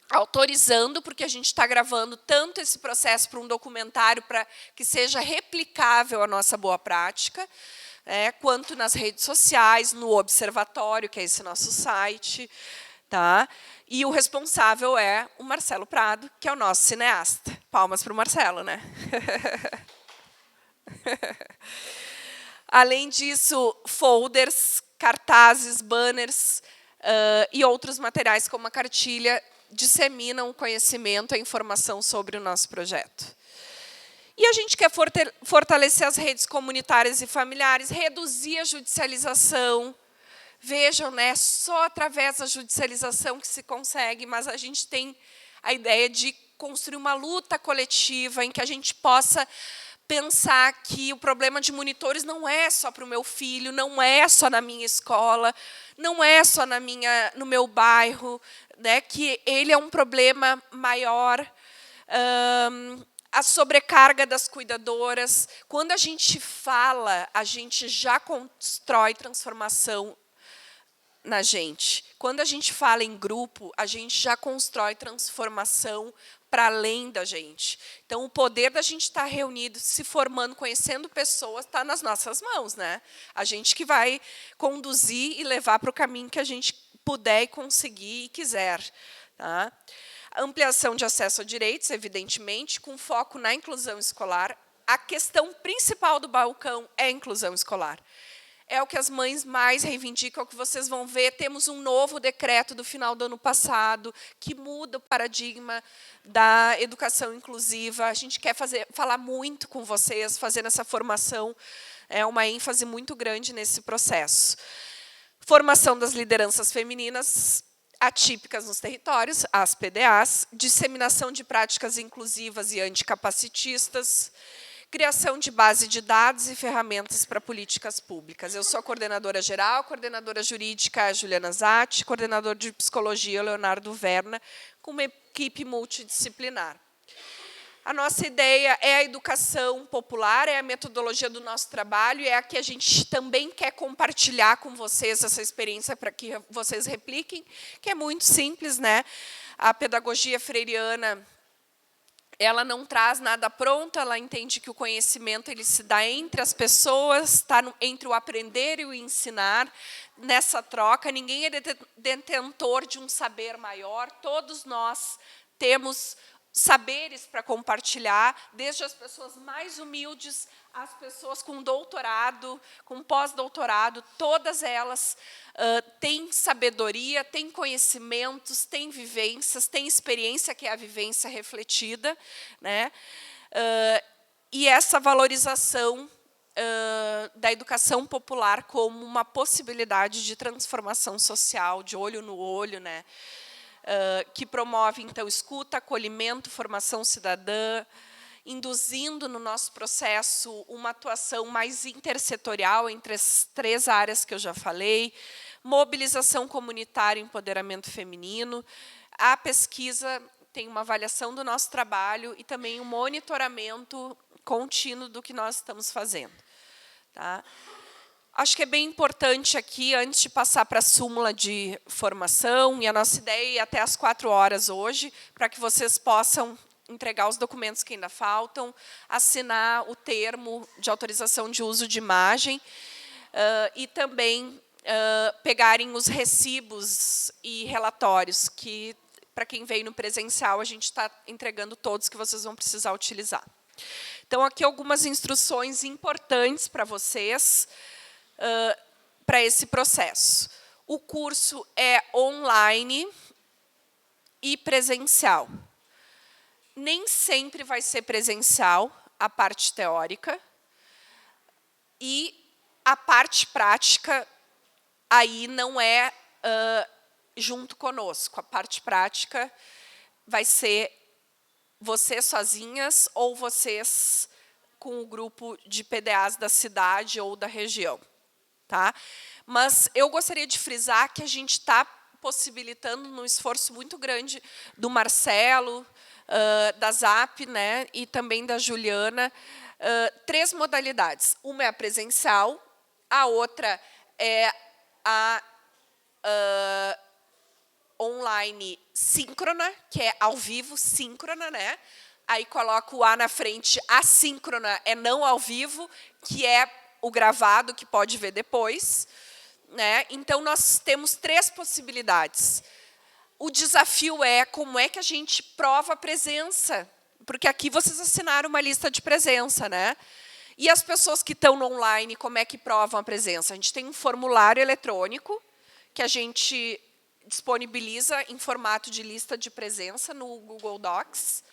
autorizando, porque a gente está gravando tanto esse processo para um documentário para que seja replicável a nossa boa prática, quanto nas redes sociais, no Observatório, que é esse nosso site. Tá? E o responsável é o Marcelo Prado, que é o nosso cineasta. Palmas para o Marcelo, né? Além disso, folders, cartazes, banners e outros materiais, como a cartilha, disseminam o conhecimento e a informação sobre o nosso projeto. E a gente quer fortalecer as redes comunitárias e familiares, reduzir a judicialização. Vejam, né, só através da judicialização que se consegue, mas a gente tem a ideia de construir uma luta coletiva em que a gente possa pensar que o problema de monitores não é só para o meu filho, não é só na minha escola, não é só no meu bairro, né, que ele é um problema maior. A sobrecarga das cuidadoras. Quando a gente fala, a gente já constrói transformação na gente. Quando a gente fala em grupo, a gente já constrói transformação para além da gente. Então, o poder da gente estar reunido, se formando, conhecendo pessoas, está nas nossas mãos, né? A gente que vai conduzir e levar para o caminho que a gente puder e conseguir e quiser. Tá? A ampliação de acesso a direitos, evidentemente, com foco na inclusão escolar. A questão principal do balcão é a inclusão escolar. É o que as mães mais reivindicam, é o que vocês vão ver. Temos um novo decreto do final do ano passado, que muda o paradigma da educação inclusiva. A gente quer falar muito com vocês, fazendo essa formação. É uma ênfase muito grande nesse processo. Formação das lideranças femininas atípicas nos territórios, as PDAs, disseminação de práticas inclusivas e anticapacitistas, criação de base de dados e ferramentas para políticas públicas. Eu sou a coordenadora geral, coordenadora jurídica, Juliana Zatti, coordenador de psicologia, Leonardo Verna, com uma equipe multidisciplinar. A nossa ideia é a educação popular, é a metodologia do nosso trabalho, é a que a gente também quer compartilhar com vocês essa experiência para que vocês repliquem, que é muito simples, né? A pedagogia freiriana, ela não traz nada pronto, ela entende que o conhecimento ele se dá entre as pessoas, está entre o aprender e o ensinar. Nessa troca, ninguém é detentor de um saber maior, todos nós temos saberes para compartilhar, desde as pessoas mais humildes às pessoas com doutorado, com pós-doutorado, todas elas têm sabedoria, têm conhecimentos, têm vivências, têm experiência, que é a vivência refletida, né? E essa valorização da educação popular como uma possibilidade de transformação social, de olho no olho, né? Que promove, então, escuta, acolhimento, formação cidadã, induzindo no nosso processo uma atuação mais intersetorial entre as 3 áreas que eu já falei, mobilização comunitária e empoderamento feminino. A pesquisa tem uma avaliação do nosso trabalho e também um monitoramento contínuo do que nós estamos fazendo. Tá? Acho que é bem importante aqui, antes de passar para a súmula de formação, e a nossa ideia é ir até às 4 horas hoje, para que vocês possam entregar os documentos que ainda faltam, assinar o termo de autorização de uso de imagem e também pegarem os recibos e relatórios, que, para quem veio no presencial, a gente está entregando todos que vocês vão precisar utilizar. Então, aqui algumas instruções importantes para vocês, para esse processo. O curso é online e presencial. Nem sempre vai ser presencial a parte teórica, e a parte prática aí não é junto conosco. A parte prática vai ser vocês sozinhas ou vocês com o grupo de PDAs da cidade ou da região. Tá? Mas eu gostaria de frisar que a gente está possibilitando, num esforço muito grande do Marcelo, da ZAP, né, e também da Juliana, 3 modalidades. Uma é a presencial, a outra é a online síncrona, que é ao vivo, síncrona, né? Aí coloco o A na frente, assíncrona é não ao vivo, que é o gravado, que pode ver depois, né? Então, nós temos 3 possibilidades. O desafio é como é que a gente prova a presença, porque aqui vocês assinaram uma lista de presença, né? E as pessoas que estão no online, como é que provam a presença? A gente tem um formulário eletrônico que a gente disponibiliza em formato de lista de presença no Google Docs.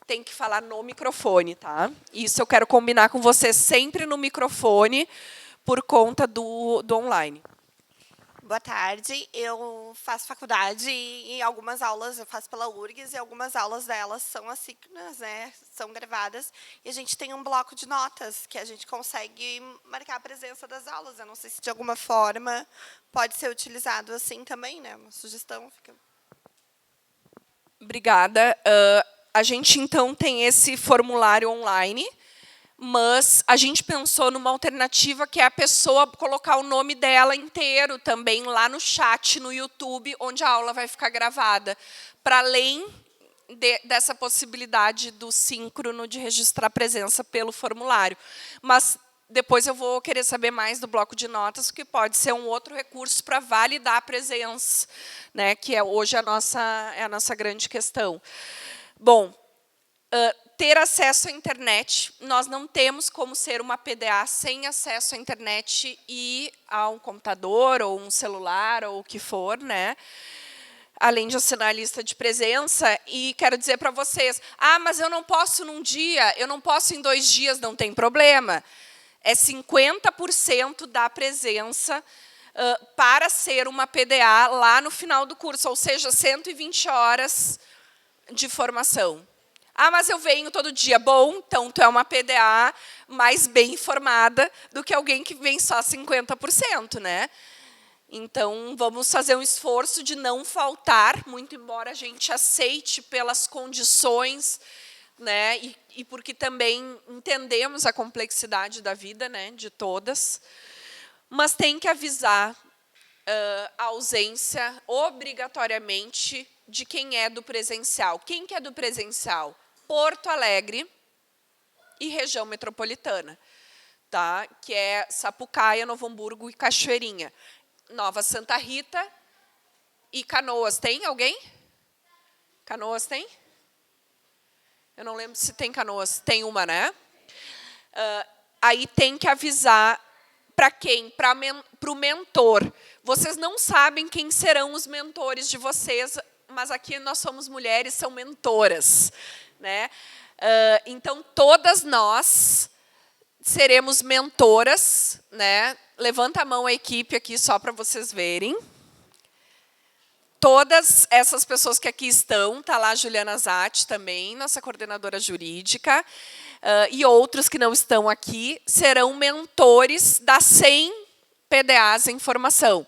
Tem que falar no microfone, tá? Isso eu quero combinar com vocês sempre no microfone, por conta do online. Boa tarde. Eu faço faculdade e algumas aulas eu faço pela URGS e algumas aulas delas são assíncronas, né? São gravadas. E a gente tem um bloco de notas que a gente consegue marcar a presença das aulas. Eu não sei se de alguma forma pode ser utilizado assim também, né? Uma sugestão fica. Obrigada. A gente, então, tem esse formulário online, mas a gente pensou numa alternativa que é a pessoa colocar o nome dela inteiro também lá no chat, no YouTube, onde a aula vai ficar gravada, para além dessa possibilidade do síncrono de registrar a presença pelo formulário. Mas depois eu vou querer saber mais do bloco de notas, que pode ser um outro recurso para validar a presença, né, que é hoje a nossa grande questão. Bom, ter acesso à internet, nós não temos como ser uma PDA sem acesso à internet e a um computador, ou um celular, ou o que for, né? Além de assinar a lista de presença. E quero dizer para vocês, mas eu não posso num dia, eu não posso em 2 dias, não tem problema. É 50% da presença para ser uma PDA lá no final do curso, ou seja, 120 horas de formação. Mas eu venho todo dia. Bom, então tu é uma PDA mais bem informada do que alguém que vem só 50%, né? Então, vamos fazer um esforço de não faltar, muito embora a gente aceite pelas condições, né? E porque também entendemos a complexidade da vida, né, de todas. Mas tem que avisar a ausência, obrigatoriamente, de quem é do presencial. Quem que é do presencial? Porto Alegre e região metropolitana, tá? Que é Sapucaia, Novo Hamburgo e Cachoeirinha. Nova Santa Rita e Canoas. Tem alguém? Canoas tem? Eu não lembro se tem Canoas. Tem uma, né? Aí tem que avisar para quem? Para o mentor. Vocês não sabem quem serão os mentores de vocês, mas aqui nós somos mulheres, são mentoras, né? Então, todas nós seremos mentoras, né? Levanta a mão a equipe aqui, só para vocês verem. Todas essas pessoas que aqui estão, está lá a Juliana Zatti também, nossa coordenadora jurídica, e outros que não estão aqui, serão mentores das 100 PDAs em formação.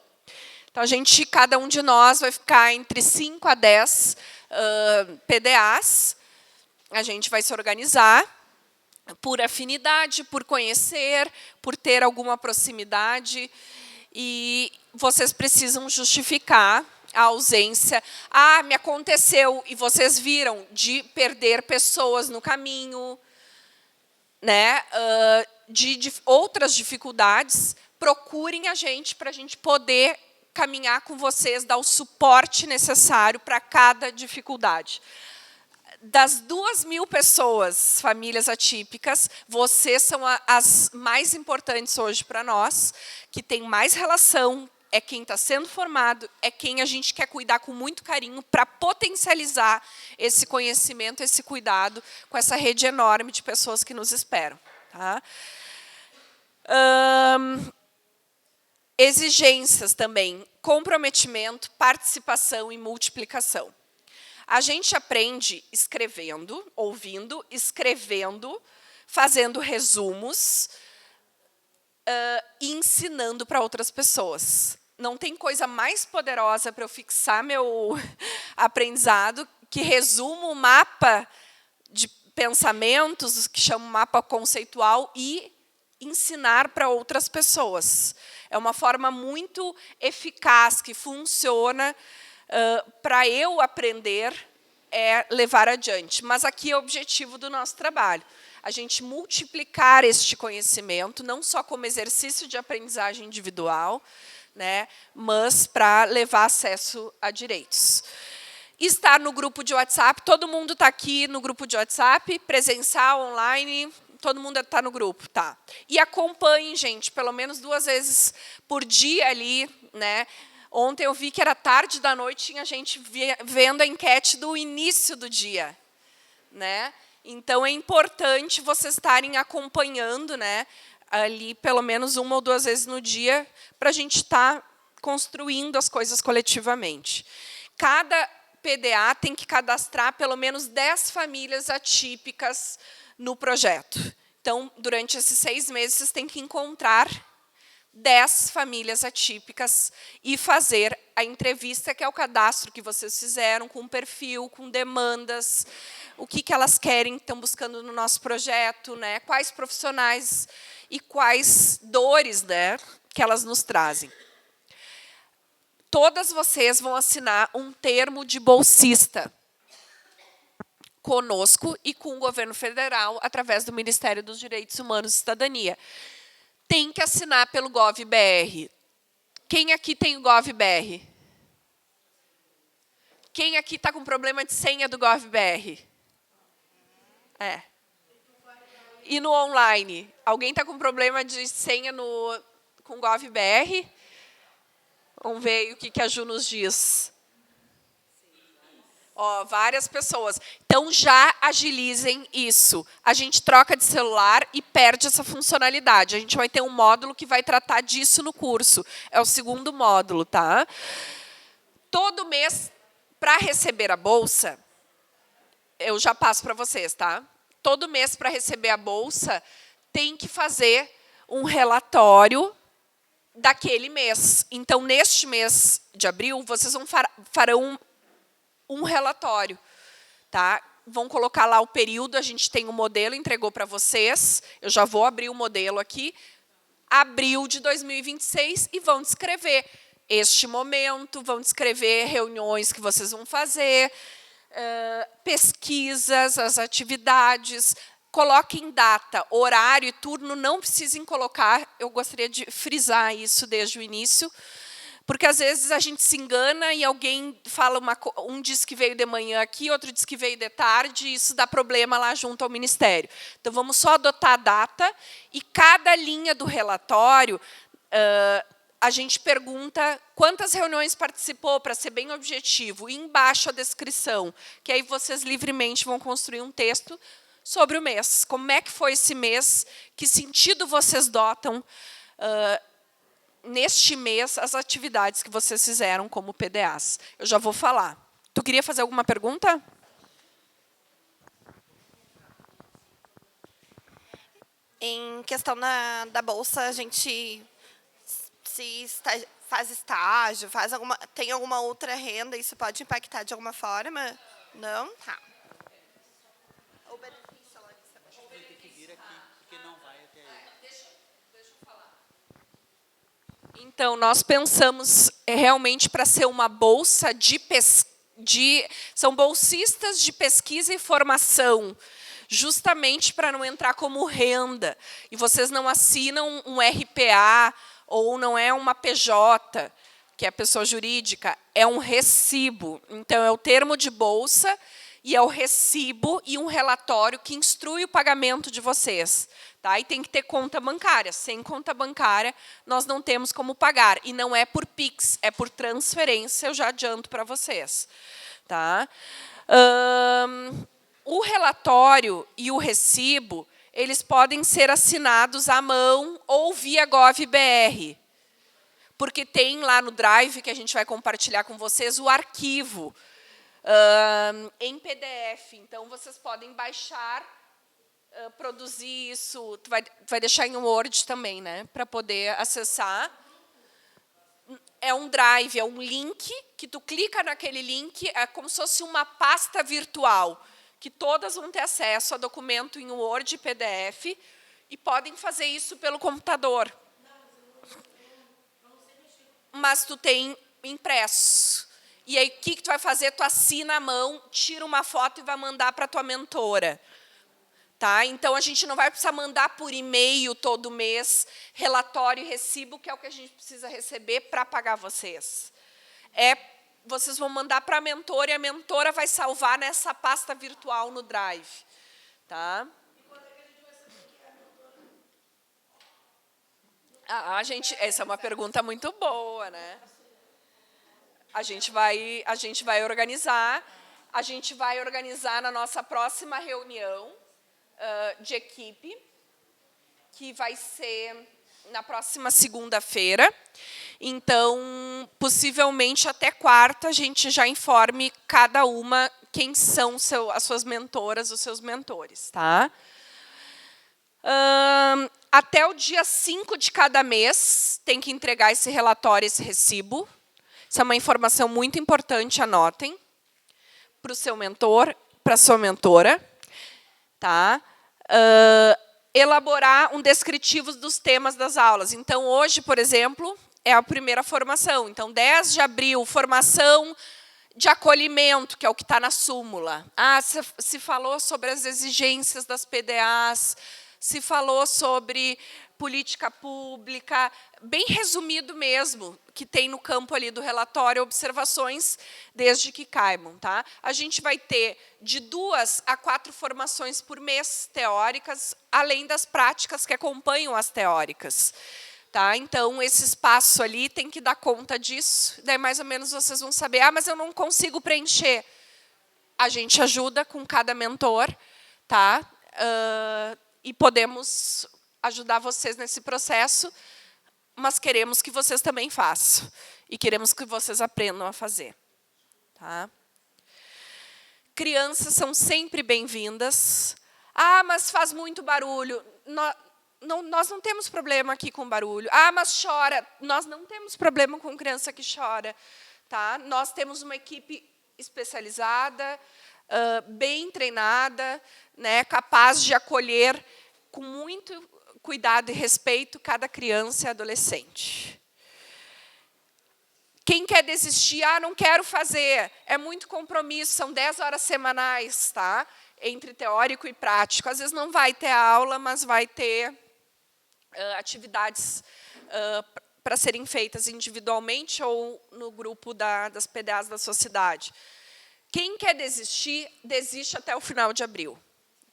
Então, cada um de nós vai ficar entre 5 a 10 PDAs. A gente vai se organizar por afinidade, por conhecer, por ter alguma proximidade. E vocês precisam justificar a ausência. Me aconteceu, e vocês viram, de perder pessoas no caminho, né? De outras dificuldades. Procurem a gente para a gente poder caminhar com vocês, dar o suporte necessário para cada dificuldade. Das 2.000 pessoas, famílias atípicas, vocês são as mais importantes hoje para nós, que tem mais relação, é quem está sendo formado, é quem a gente quer cuidar com muito carinho para potencializar esse conhecimento, esse cuidado com essa rede enorme de pessoas que nos esperam. Tá? Exigências também, comprometimento, participação e multiplicação. A gente aprende escrevendo, ouvindo, escrevendo, fazendo resumos e ensinando para outras pessoas. Não tem coisa mais poderosa para eu fixar meu aprendizado que resumo, mapa de pensamentos, que chamo mapa conceitual, e ensinar para outras pessoas. É uma forma muito eficaz, que funciona para eu aprender, levar adiante. Mas aqui é o objetivo do nosso trabalho. A gente multiplicar este conhecimento, não só como exercício de aprendizagem individual, né, mas para levar acesso a direitos. Estar no grupo de WhatsApp, todo mundo está aqui no grupo de WhatsApp, presencial, online, todo mundo está no grupo, tá? E acompanhem, gente, pelo menos 2 vezes por dia ali, né? Ontem eu vi que era tarde da noite, tinha gente vendo a enquete do início do dia, né? Então, é importante vocês estarem acompanhando, né, ali pelo menos 1 ou 2 vezes no dia, para a gente estar construindo as coisas coletivamente. Cada PDA tem que cadastrar pelo menos 10 famílias atípicas no projeto. Então, durante esses 6 meses, vocês têm que encontrar 10 famílias atípicas e fazer a entrevista, que é o cadastro que vocês fizeram, com perfil, com demandas, o que elas querem, estão buscando no nosso projeto, né? Quais profissionais e quais dores, né, que elas nos trazem. Todas vocês vão assinar um termo de bolsista conosco e com o governo federal, através do Ministério dos Direitos Humanos e Cidadania. Tem que assinar pelo Gov.br. Quem aqui tem o Gov.br? Quem aqui está com problema de senha do Gov.br? É. E no online? Alguém está com problema de senha com o Gov.br? Vamos ver o que a Ju nos diz. Ó, várias pessoas. Então, já agilizem isso. A gente troca de celular e perde essa funcionalidade. A gente vai ter um módulo que vai tratar disso no curso. É o 2º módulo, tá? Todo mês, para receber a bolsa, eu já passo para vocês, tá? Todo mês, para receber a bolsa, tem que fazer um relatório daquele mês. Então, neste mês de abril, vocês farão um relatório, tá? Vão colocar lá o período, a gente tem o modelo, entregou para vocês. Eu já vou abrir o modelo aqui. Abril de 2026 e vão descrever este momento, vão descrever reuniões que vocês vão fazer, pesquisas, as atividades. Coloquem data, horário e turno, não precisem colocar. Eu gostaria de frisar isso desde o início, porque, às vezes, a gente se engana e alguém fala, um diz que veio de manhã aqui, outro diz que veio de tarde, e isso dá problema lá junto ao Ministério. Então, vamos só adotar a data, e cada linha do relatório, a gente pergunta quantas reuniões participou, para ser bem objetivo, e embaixo a descrição, que aí vocês livremente vão construir um texto sobre o mês. Como é que foi esse mês? Que sentido vocês dotam neste mês as atividades que vocês fizeram como PDAs? Eu já vou falar. Tu queria fazer alguma pergunta? Em questão da bolsa, a gente faz estágio, tem alguma outra renda, isso pode impactar de alguma forma? Não? Tá. O benefício, ela tem que vir aqui, porque não vai até aí. Deixa eu falar. Então, nós pensamos realmente para ser uma bolsa são bolsistas de pesquisa e formação, justamente para não entrar como renda. E vocês não assinam um RPA, ou não é uma PJ, que é a pessoa jurídica, é um recibo. Então, é o termo de bolsa, e é o recibo e um relatório que instrui o pagamento de vocês. Tá? E tem que ter conta bancária. Sem conta bancária, nós não temos como pagar. E não é por Pix, é por transferência, eu já adianto para vocês. Tá? O relatório e o recibo, eles podem ser assinados à mão ou via Gov.br. Porque tem lá no Drive, que a gente vai compartilhar com vocês, o arquivo em PDF. Então, vocês podem baixar, produzir isso. Tu vai deixar em Word também, né? Para poder acessar. É um Drive, é um link, que tu clica naquele link, é como se fosse uma pasta virtual, que todas vão ter acesso a documento em Word e PDF, e podem fazer isso pelo computador. Mas tu tem impresso. E aí, o que tu vai fazer? Tu assina a mão, tira uma foto e vai mandar para a tua mentora. Tá? Então, a gente não vai precisar mandar por e-mail todo mês relatório e recibo, que é o que a gente precisa receber para pagar vocês. Vocês vão mandar para a mentora, e a mentora vai salvar nessa pasta virtual no Drive. Tá? Essa é uma pergunta muito boa, né? A gente vai organizar. A gente vai organizar na nossa próxima reunião de equipe, que vai ser na próxima segunda-feira. Então, possivelmente, até quarta, a gente já informe cada uma quem são as suas mentoras, os seus mentores. Tá? Até o dia 5 de cada mês, tem que entregar esse relatório, esse recibo. Isso é uma informação muito importante, anotem. Para o seu mentor, para a sua mentora. Tá? Elaborar um descritivo dos temas das aulas. Então, hoje, por exemplo, é a primeira formação. Então, 10 de abril, formação de acolhimento, que é o que está na súmula. Se falou sobre as exigências das PDAs, se falou sobre política pública, bem resumido mesmo, que tem no campo ali do relatório, observações, desde que caibam. Tá? A gente vai ter de 2 a 4 formações por mês teóricas, além das práticas que acompanham as teóricas. Tá? Então, esse espaço ali tem que dar conta disso. Daí, mais ou menos, vocês vão saber, mas eu não consigo preencher. A gente ajuda com cada mentor, tá? E podemos ajudar vocês nesse processo, mas queremos que vocês também façam. E queremos que vocês aprendam a fazer. Tá? Crianças são sempre bem-vindas. Mas faz muito barulho. Nós não temos problema aqui com barulho. Mas chora. Nós não temos problema com criança que chora. Tá? Nós temos uma equipe especializada, bem treinada, né, capaz de acolher com muito cuidado e respeito cada criança e adolescente. Quem quer desistir? Não quero fazer. É muito compromisso, são 10 horas semanais, tá? Entre teórico e prático. Às vezes não vai ter aula, mas vai ter atividades para serem feitas individualmente ou no grupo das PDAs da sociedade. Quem quer desistir, desiste até o final de abril.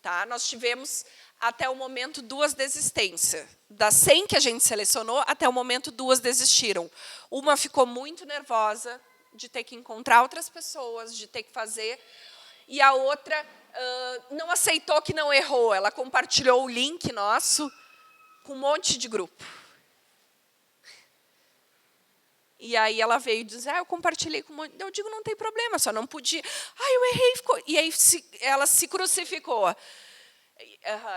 Tá? Nós tivemos, até o momento, 2 desistências. Das 100 que a gente selecionou, até o momento, 2 desistiram. Uma ficou muito nervosa de ter que encontrar outras pessoas, de ter que fazer, e a outra não aceitou que não errou. Ela compartilhou o link nosso com um monte de grupo. E aí ela veio dizer, eu compartilhei com um monte. Eu digo, não tem problema, só não podia. Eu errei, ficou. E aí ela se crucificou.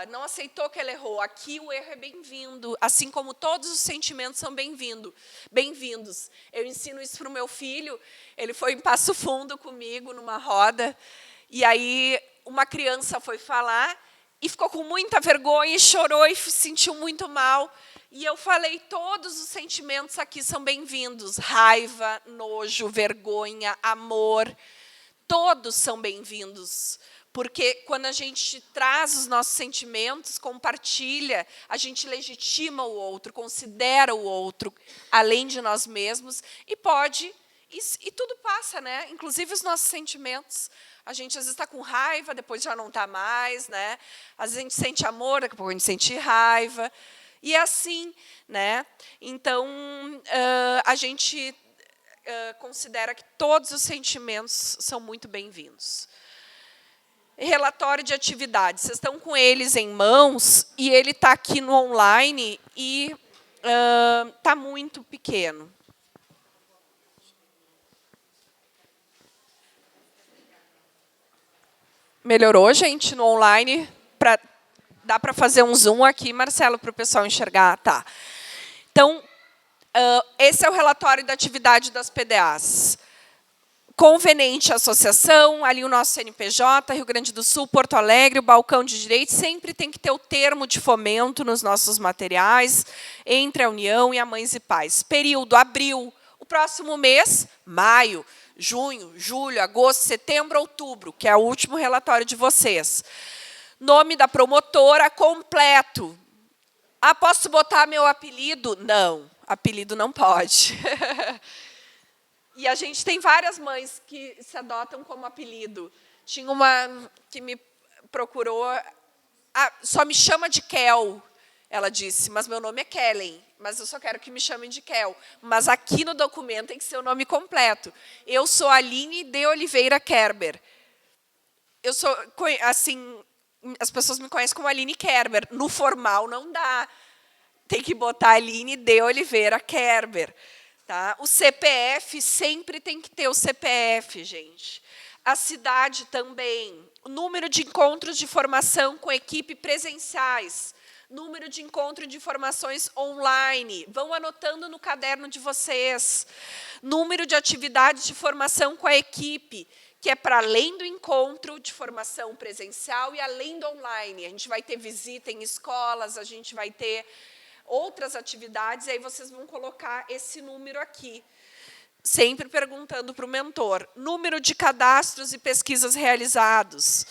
Não aceitou que ela errou. Aqui o erro é bem-vindo, assim como todos os sentimentos são bem-vindos. Eu ensino isso para o meu filho. Ele foi em Passo Fundo comigo, numa roda. E aí uma criança foi falar e ficou com muita vergonha, e chorou e se sentiu muito mal. E eu falei, todos os sentimentos aqui são bem-vindos. Raiva, nojo, vergonha, amor. Todos são bem-vindos. Porque quando a gente traz os nossos sentimentos, compartilha, a gente legitima o outro, considera o outro, além de nós mesmos, e pode, e tudo passa, né? Inclusive os nossos sentimentos. A gente, às vezes, está com raiva, depois já não está mais, né? Às vezes a gente sente amor, daqui a pouco a gente sente raiva. E é assim, né? Então, a gente considera que todos os sentimentos são muito bem-vindos. Relatório de atividades. Vocês estão com eles em mãos, e ele está aqui no online, e está muito pequeno. Melhorou, gente, no online? Dá para fazer um zoom aqui, Marcelo, para o pessoal enxergar? Tá. Então, esse é o relatório da atividade das PDAs. Conveniente à associação, ali o nosso CNPJ, Rio Grande do Sul, Porto Alegre, o balcão de direitos, sempre tem que ter o termo de fomento nos nossos materiais, entre a União e a Mães e Pais. Período, abril. O próximo mês, maio, junho, julho, agosto, setembro, outubro, que é o último relatório de vocês. Nome da promotora completo. Posso botar meu apelido? Não, apelido não pode. E a gente tem várias mães que se adotam como apelido. Tinha uma que me procurou, só me chama de Kel, ela disse, mas meu nome é Kellen, mas eu só quero que me chamem de Kel. Mas aqui no documento tem que ser o nome completo. Eu sou Aline de Oliveira Kerber. Eu sou, assim, as pessoas me conhecem como Aline Kerber. No formal não dá. Tem que botar Aline de Oliveira Kerber. Tá? O CPF, sempre tem que ter o CPF, gente. A cidade também. O número de encontros de formação com equipe presenciais. Número de encontro de formações online. Vão anotando no caderno de vocês. Número de atividades de formação com a equipe, que é para além do encontro de formação presencial e além do online. A gente vai ter visita em escolas, a gente vai ter outras atividades, e aí vocês vão colocar esse número aqui. Sempre perguntando para o mentor. Número de cadastros e pesquisas realizados.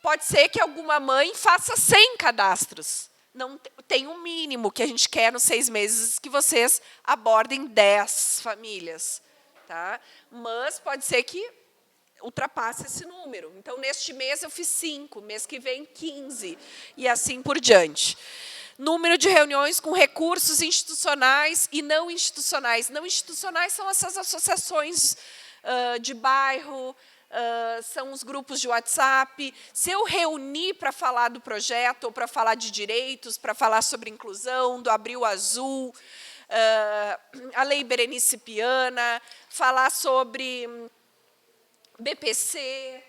Pode ser que alguma mãe faça 100 cadastros. Não tem um mínimo que a gente quer nos 6 meses que vocês abordem 10 famílias. Tá? Mas pode ser que ultrapasse esse número. Então, neste mês eu fiz 5, mês que vem 15, e assim por diante. Número de reuniões com recursos institucionais e não institucionais. Não institucionais são essas associações de bairro, são os grupos de WhatsApp. Se eu reunir para falar do projeto, ou para falar de direitos, para falar sobre inclusão, do Abril Azul, a Lei Berenice Piana, falar sobre BPC,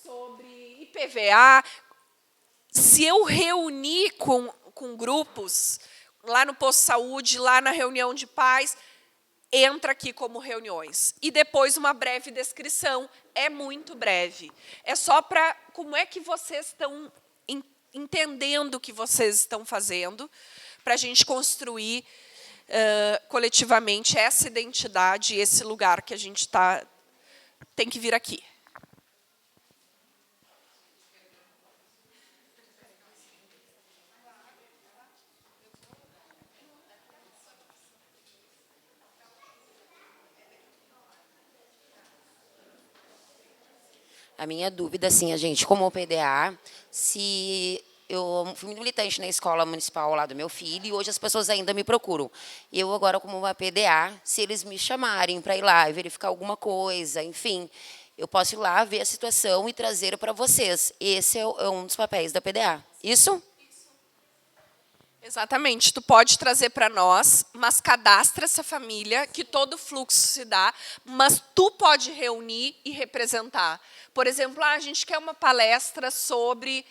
sobre IPVA. Se eu reunir com grupos, lá no posto de saúde, lá na reunião de pais, entra aqui como reuniões. E depois uma breve descrição. É muito breve. É só para como é que vocês estão entendendo o que vocês estão fazendo, para a gente construir coletivamente essa identidade e esse lugar que a gente tem que vir aqui. A minha dúvida, assim, gente, como PDA, se eu fui muito militante na escola municipal lá do meu filho, e hoje as pessoas ainda me procuram. Eu agora, como uma PDA, se eles me chamarem para ir lá e verificar alguma coisa, enfim, eu posso ir lá, ver a situação e trazer para vocês. Esse é um dos papéis da PDA. Isso? Exatamente. Tu pode trazer para nós, mas cadastra essa família, que todo o fluxo se dá, mas tu pode reunir e representar. Por exemplo, a gente quer uma palestra sobre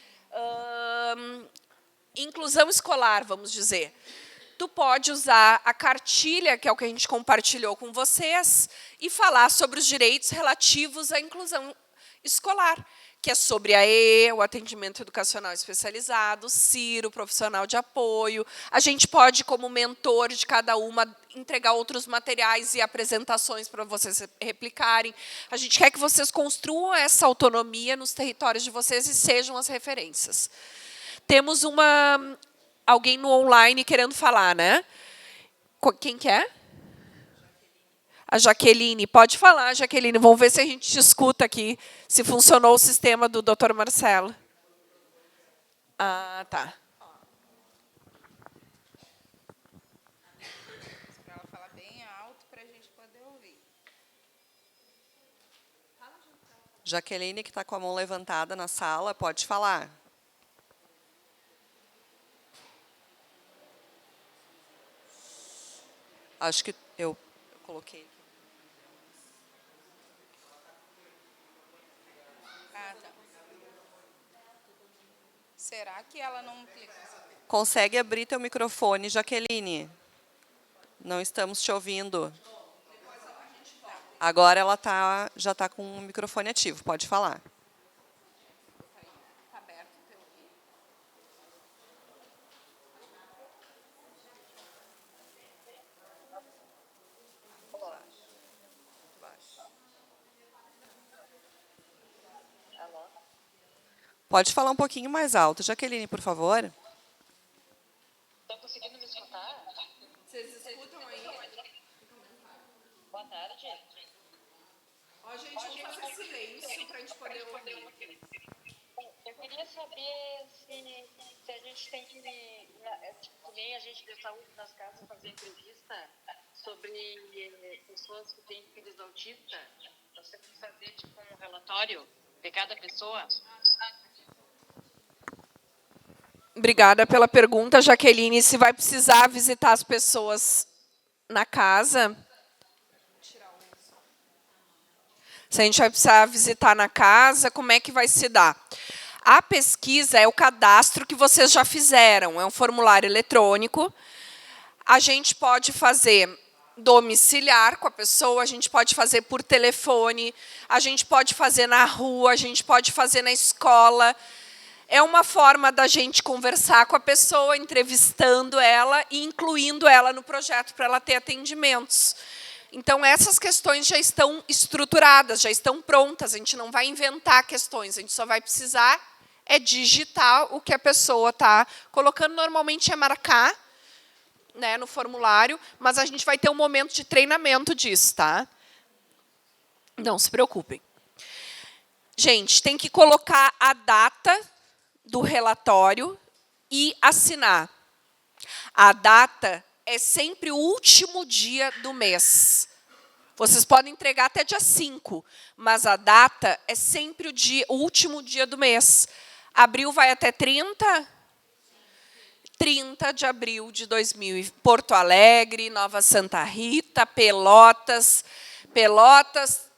inclusão escolar, vamos dizer. Tu pode usar a cartilha, que é o que a gente compartilhou com vocês, e falar sobre os direitos relativos à inclusão escolar, que é sobre a AE, o atendimento educacional especializado, o CIR, o profissional de apoio. A gente pode, como mentor de cada uma, entregar outros materiais e apresentações para vocês replicarem. A gente quer que vocês construam essa autonomia nos territórios de vocês e sejam as referências. Temos alguém no online querendo falar, né? Quem que é? A Jaqueline. Pode falar, Jaqueline. Vamos ver se a gente escuta aqui, se funcionou o sistema do Dr. Marcelo. Ah, tá. Para ela falar bem alto para a gente poder ouvir. Jaqueline, que está com a mão levantada na sala, pode falar. Acho que eu coloquei. Ah, tá. Será que ela não clica? Consegue abrir teu microfone, Jaqueline? Não estamos te ouvindo. Agora ela já está com o microfone ativo. Pode falar. Pode falar um pouquinho mais alto. Jaqueline, por favor. Estão conseguindo me escutar? Vocês escutam aí? Boa tarde. Ó, gente, vamos fazer silêncio para a gente poder ouvir. Eu queria saber se a gente tem que, tipo, nem a gente de saúde nas casas, fazer entrevista sobre pessoas que têm filhos autistas. Nós temos que fazer tipo um relatório de cada pessoa. Obrigada pela pergunta, Jaqueline. Se vai precisar visitar as pessoas na casa, se a gente vai precisar visitar na casa, como é que vai se dar? A pesquisa é o cadastro que vocês já fizeram, é um formulário eletrônico. A gente pode fazer domiciliar com a pessoa, a gente pode fazer por telefone, a gente pode fazer na rua, a gente pode fazer na escola. É uma forma da gente conversar com a pessoa, entrevistando ela e incluindo ela no projeto para ela ter atendimentos. Então, essas questões já estão estruturadas, já estão prontas, a gente não vai inventar questões, a gente só vai precisar digitar o que a pessoa está colocando. Normalmente é marcar, né, no formulário, mas a gente vai ter um momento de treinamento disso, tá? Não se preocupem. Gente, tem que colocar a data do relatório e assinar. A data é sempre o último dia do mês. Vocês podem entregar até dia 5, mas a data é sempre o último dia do mês. Abril vai até 30? 30 de abril de 2000. Porto Alegre, Nova Santa Rita, Pelotas,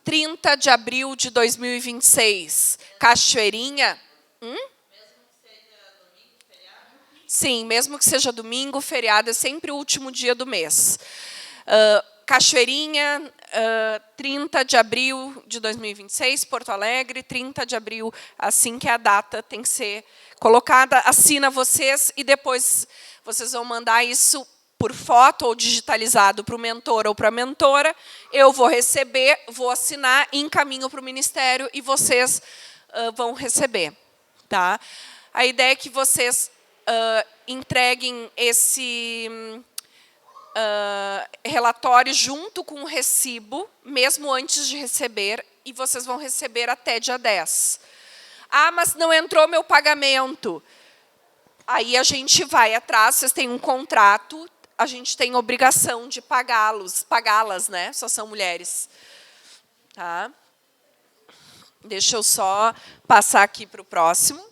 30 de abril de 2026. Cachoeirinha. Sim, mesmo que seja domingo, feriado, é sempre o último dia do mês. Cachoeirinha, 30 de abril de 2026, Porto Alegre, 30 de abril, assim que a data tem que ser colocada. Assina vocês e depois vocês vão mandar isso por foto ou digitalizado para o mentor ou para a mentora. Eu vou receber, vou assinar, encaminho para o Ministério e vocês vão receber. Tá? A ideia é que vocês entreguem esse relatório junto com o recibo, mesmo antes de receber, e vocês vão receber até dia 10. Ah, mas não entrou meu pagamento. Aí a gente vai atrás, vocês têm um contrato, a gente tem obrigação de pagá-las, né? Só são mulheres. Tá? Deixa eu só passar aqui para o próximo.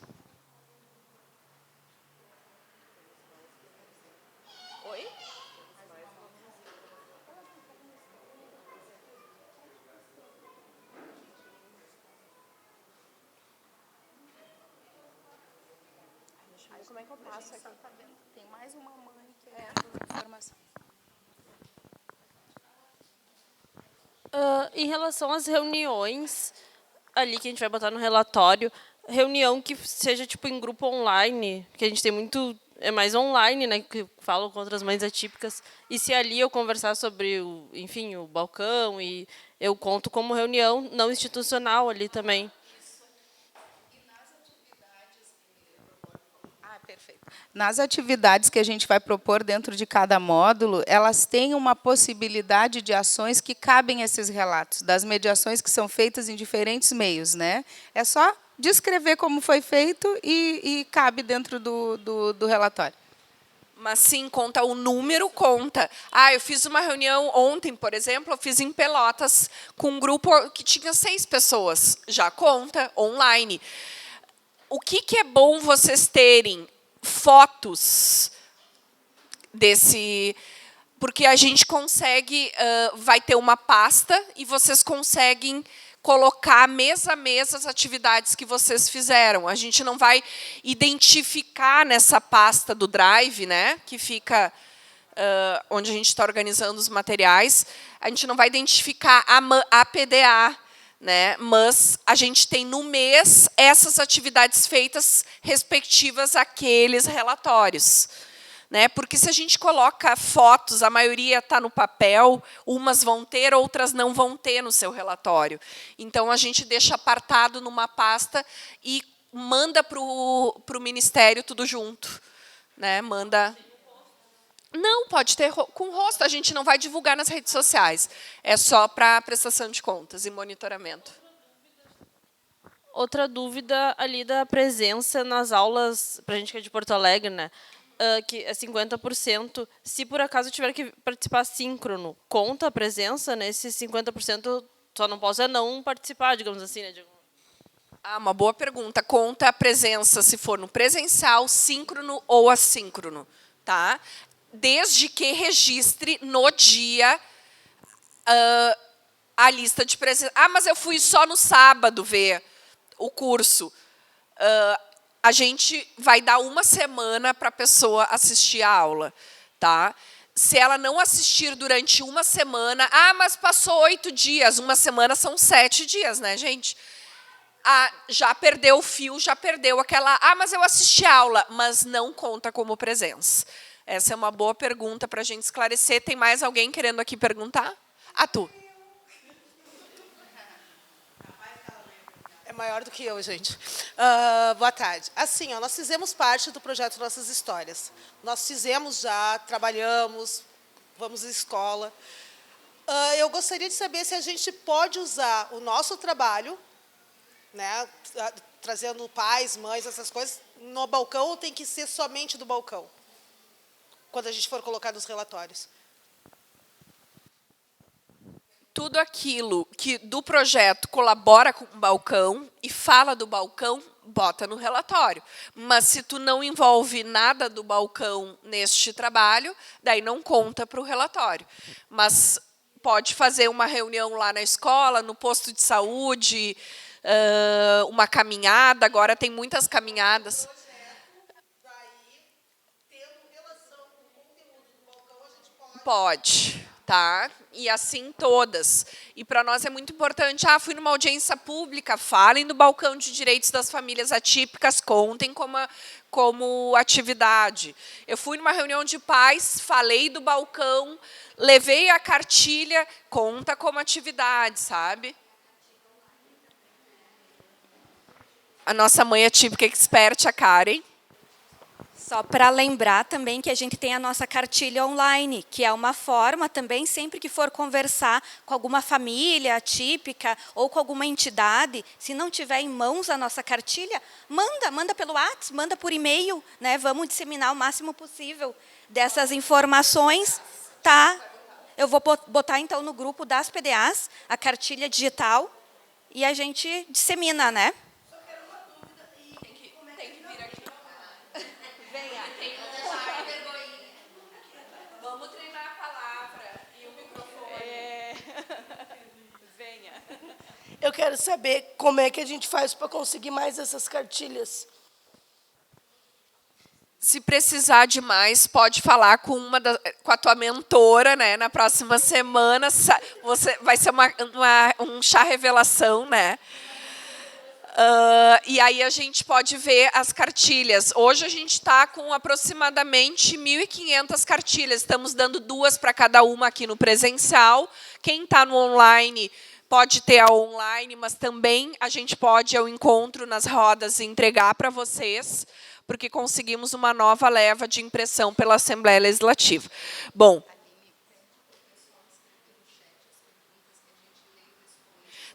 Como é que eu passo aqui? Tem mais uma mãe que é informação. Em relação às reuniões, ali que a gente vai botar no relatório, reunião que seja tipo em grupo online, que a gente tem muito, é mais online, né, que falam com outras mães atípicas, e se ali eu conversar sobre, enfim, o balcão, e eu conto como reunião não institucional ali também. Perfeito. Nas atividades que a gente vai propor dentro de cada módulo, elas têm uma possibilidade de ações que cabem a esses relatos, das mediações que são feitas em diferentes meios, né? É só descrever como foi feito e cabe dentro do relatório. Mas sim, conta o número, conta. Ah, eu fiz uma reunião ontem, por exemplo, eu fiz em Pelotas, com um grupo que tinha 6 pessoas. Já conta, online. O que é bom vocês terem? Fotos desse, porque a gente consegue, vai ter uma pasta e vocês conseguem colocar mês a mês as atividades que vocês fizeram. A gente não vai identificar nessa pasta do Drive, né, que fica onde a gente está organizando os materiais, a gente não vai identificar a PDA, né? Mas a gente tem no mês essas atividades feitas respectivas àqueles relatórios. Né? Porque se a gente coloca fotos, a maioria está no papel, umas vão ter, outras não vão ter no seu relatório. Então, a gente deixa apartado numa pasta e manda para o Ministério tudo junto. Né? Manda... Não, pode ter com rosto, a gente não vai divulgar nas redes sociais. É só para prestação de contas e monitoramento. Outra dúvida ali da presença nas aulas, para a gente que é de Porto Alegre, né? Que é 50%. Se por acaso eu tiver que participar síncrono, conta a presença nesses 50%? Só não posso não participar, digamos assim, né? Ah, uma boa pergunta. Conta a presença se for no presencial, síncrono ou assíncrono. Tá? desde que registre no dia a lista de presença. Ah, mas eu fui só no sábado ver o curso. A gente vai dar 1 semana para a pessoa assistir a aula. Tá? Se ela não assistir durante 1 semana... Ah, mas passou 8 dias. 1 semana são 7 dias, né, gente? Já perdeu o fio, já perdeu aquela... Ah, mas eu assisti a aula, mas não conta como presença. Essa é uma boa pergunta para a gente esclarecer. Tem mais alguém querendo aqui perguntar? Tu. É maior do que eu, gente. Boa tarde. Assim, nós fizemos parte do projeto Nossas Histórias. Nós fizemos já, trabalhamos, vamos à escola. Eu gostaria de saber se a gente pode usar o nosso trabalho, né, trazendo pais, mães, essas coisas, no balcão, ou tem que ser somente do balcão, quando a gente for colocar nos relatórios? Tudo aquilo que do projeto colabora com o balcão e fala do balcão, bota no relatório. Mas se tu não envolve nada do balcão neste trabalho, daí não conta para o relatório. Mas pode fazer uma reunião lá na escola, no posto de saúde, uma caminhada. Agora tem muitas caminhadas. Pode, tá? E assim todas. E para nós é muito importante. Fui numa audiência pública, falem do balcão de direitos das famílias atípicas, contem como atividade. Eu fui numa reunião de pais, falei do balcão, levei a cartilha, conta como atividade, sabe? A nossa mãe atípica expert, a Karen. Só para lembrar também que a gente tem a nossa cartilha online, que é uma forma também, sempre que for conversar com alguma família atípica ou com alguma entidade, se não tiver em mãos a nossa cartilha, manda pelo WhatsApp, manda por e-mail, né? Vamos disseminar o máximo possível dessas informações, tá? Eu vou botar então no grupo das PDAs a cartilha digital e a gente dissemina, né? Vamos treinar a palavra e o microfone. Venha. Eu quero saber como é que a gente faz para conseguir mais essas cartilhas. Se precisar de mais, pode falar com a tua mentora, né? Na próxima semana, vai ser um chá revelação, né? E aí a gente pode ver as cartilhas. Hoje a gente está com aproximadamente 1.500 cartilhas. Estamos dando 2 para cada uma aqui no presencial. Quem está no online pode ter a online, mas também a gente pode ir ao encontro nas rodas e entregar para vocês, porque conseguimos uma nova leva de impressão pela Assembleia Legislativa. Bom,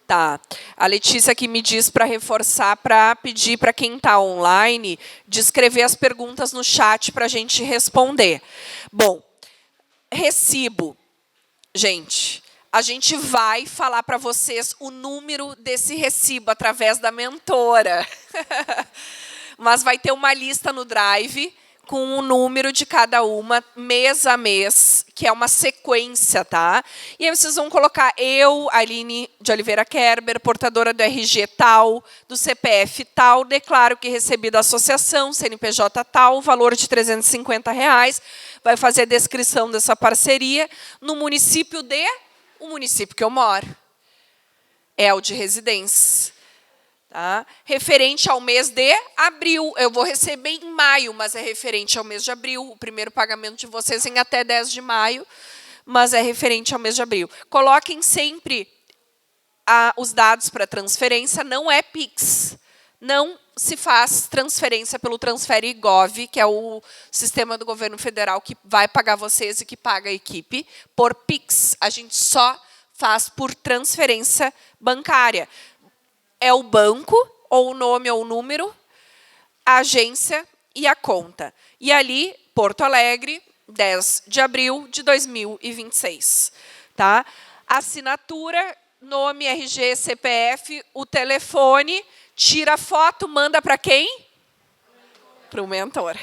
tá. A Letícia aqui me diz para reforçar, para pedir para quem está online, de escrever as perguntas no chat para a gente responder. Bom, recibo. Gente, a gente vai falar para vocês o número desse recibo através da mentora. Mas vai ter uma lista no Drive com o número de cada uma, mês a mês, que é uma sequência, tá? E aí vocês vão colocar eu, Aline de Oliveira Kerber, portadora do RG tal, do CPF tal, declaro que recebi da associação, CNPJ tal, valor de R$350, vai fazer a descrição dessa parceria no município o município que eu moro. É o de residência. Tá? Referente ao mês de abril, eu vou receber em maio, mas é referente ao mês de abril. O primeiro pagamento de vocês em até 10 de maio, mas é referente ao mês de abril. Coloquem sempre os dados para transferência, não é PIX. Não se faz transferência pelo Transfere Gov, que é o sistema do governo federal que vai pagar vocês e que paga a equipe, por PIX. A gente só faz por transferência bancária. É o banco, ou o nome ou o número, a agência e a conta. E ali, Porto Alegre, 10 de abril de 2026. Tá? Assinatura, nome, RG, CPF, o telefone, tira a foto, manda para quem? Para o mentor.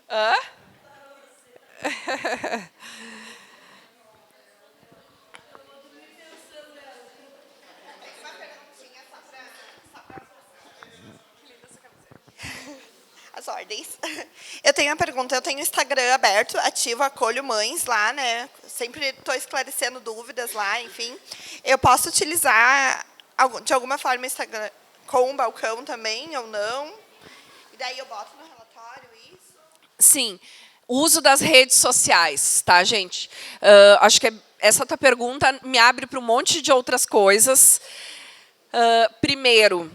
Hã? As ordens. Eu tenho uma pergunta. Eu tenho o Instagram aberto, ativo, acolho mães lá, né? Sempre estou esclarecendo dúvidas lá, enfim. Eu posso utilizar, de alguma forma, o Instagram com um balcão também, ou não? E daí eu boto no relatório isso? Sim. O uso das redes sociais, tá, gente? Acho que essa tua pergunta me abre para um monte de outras coisas. Primeiro,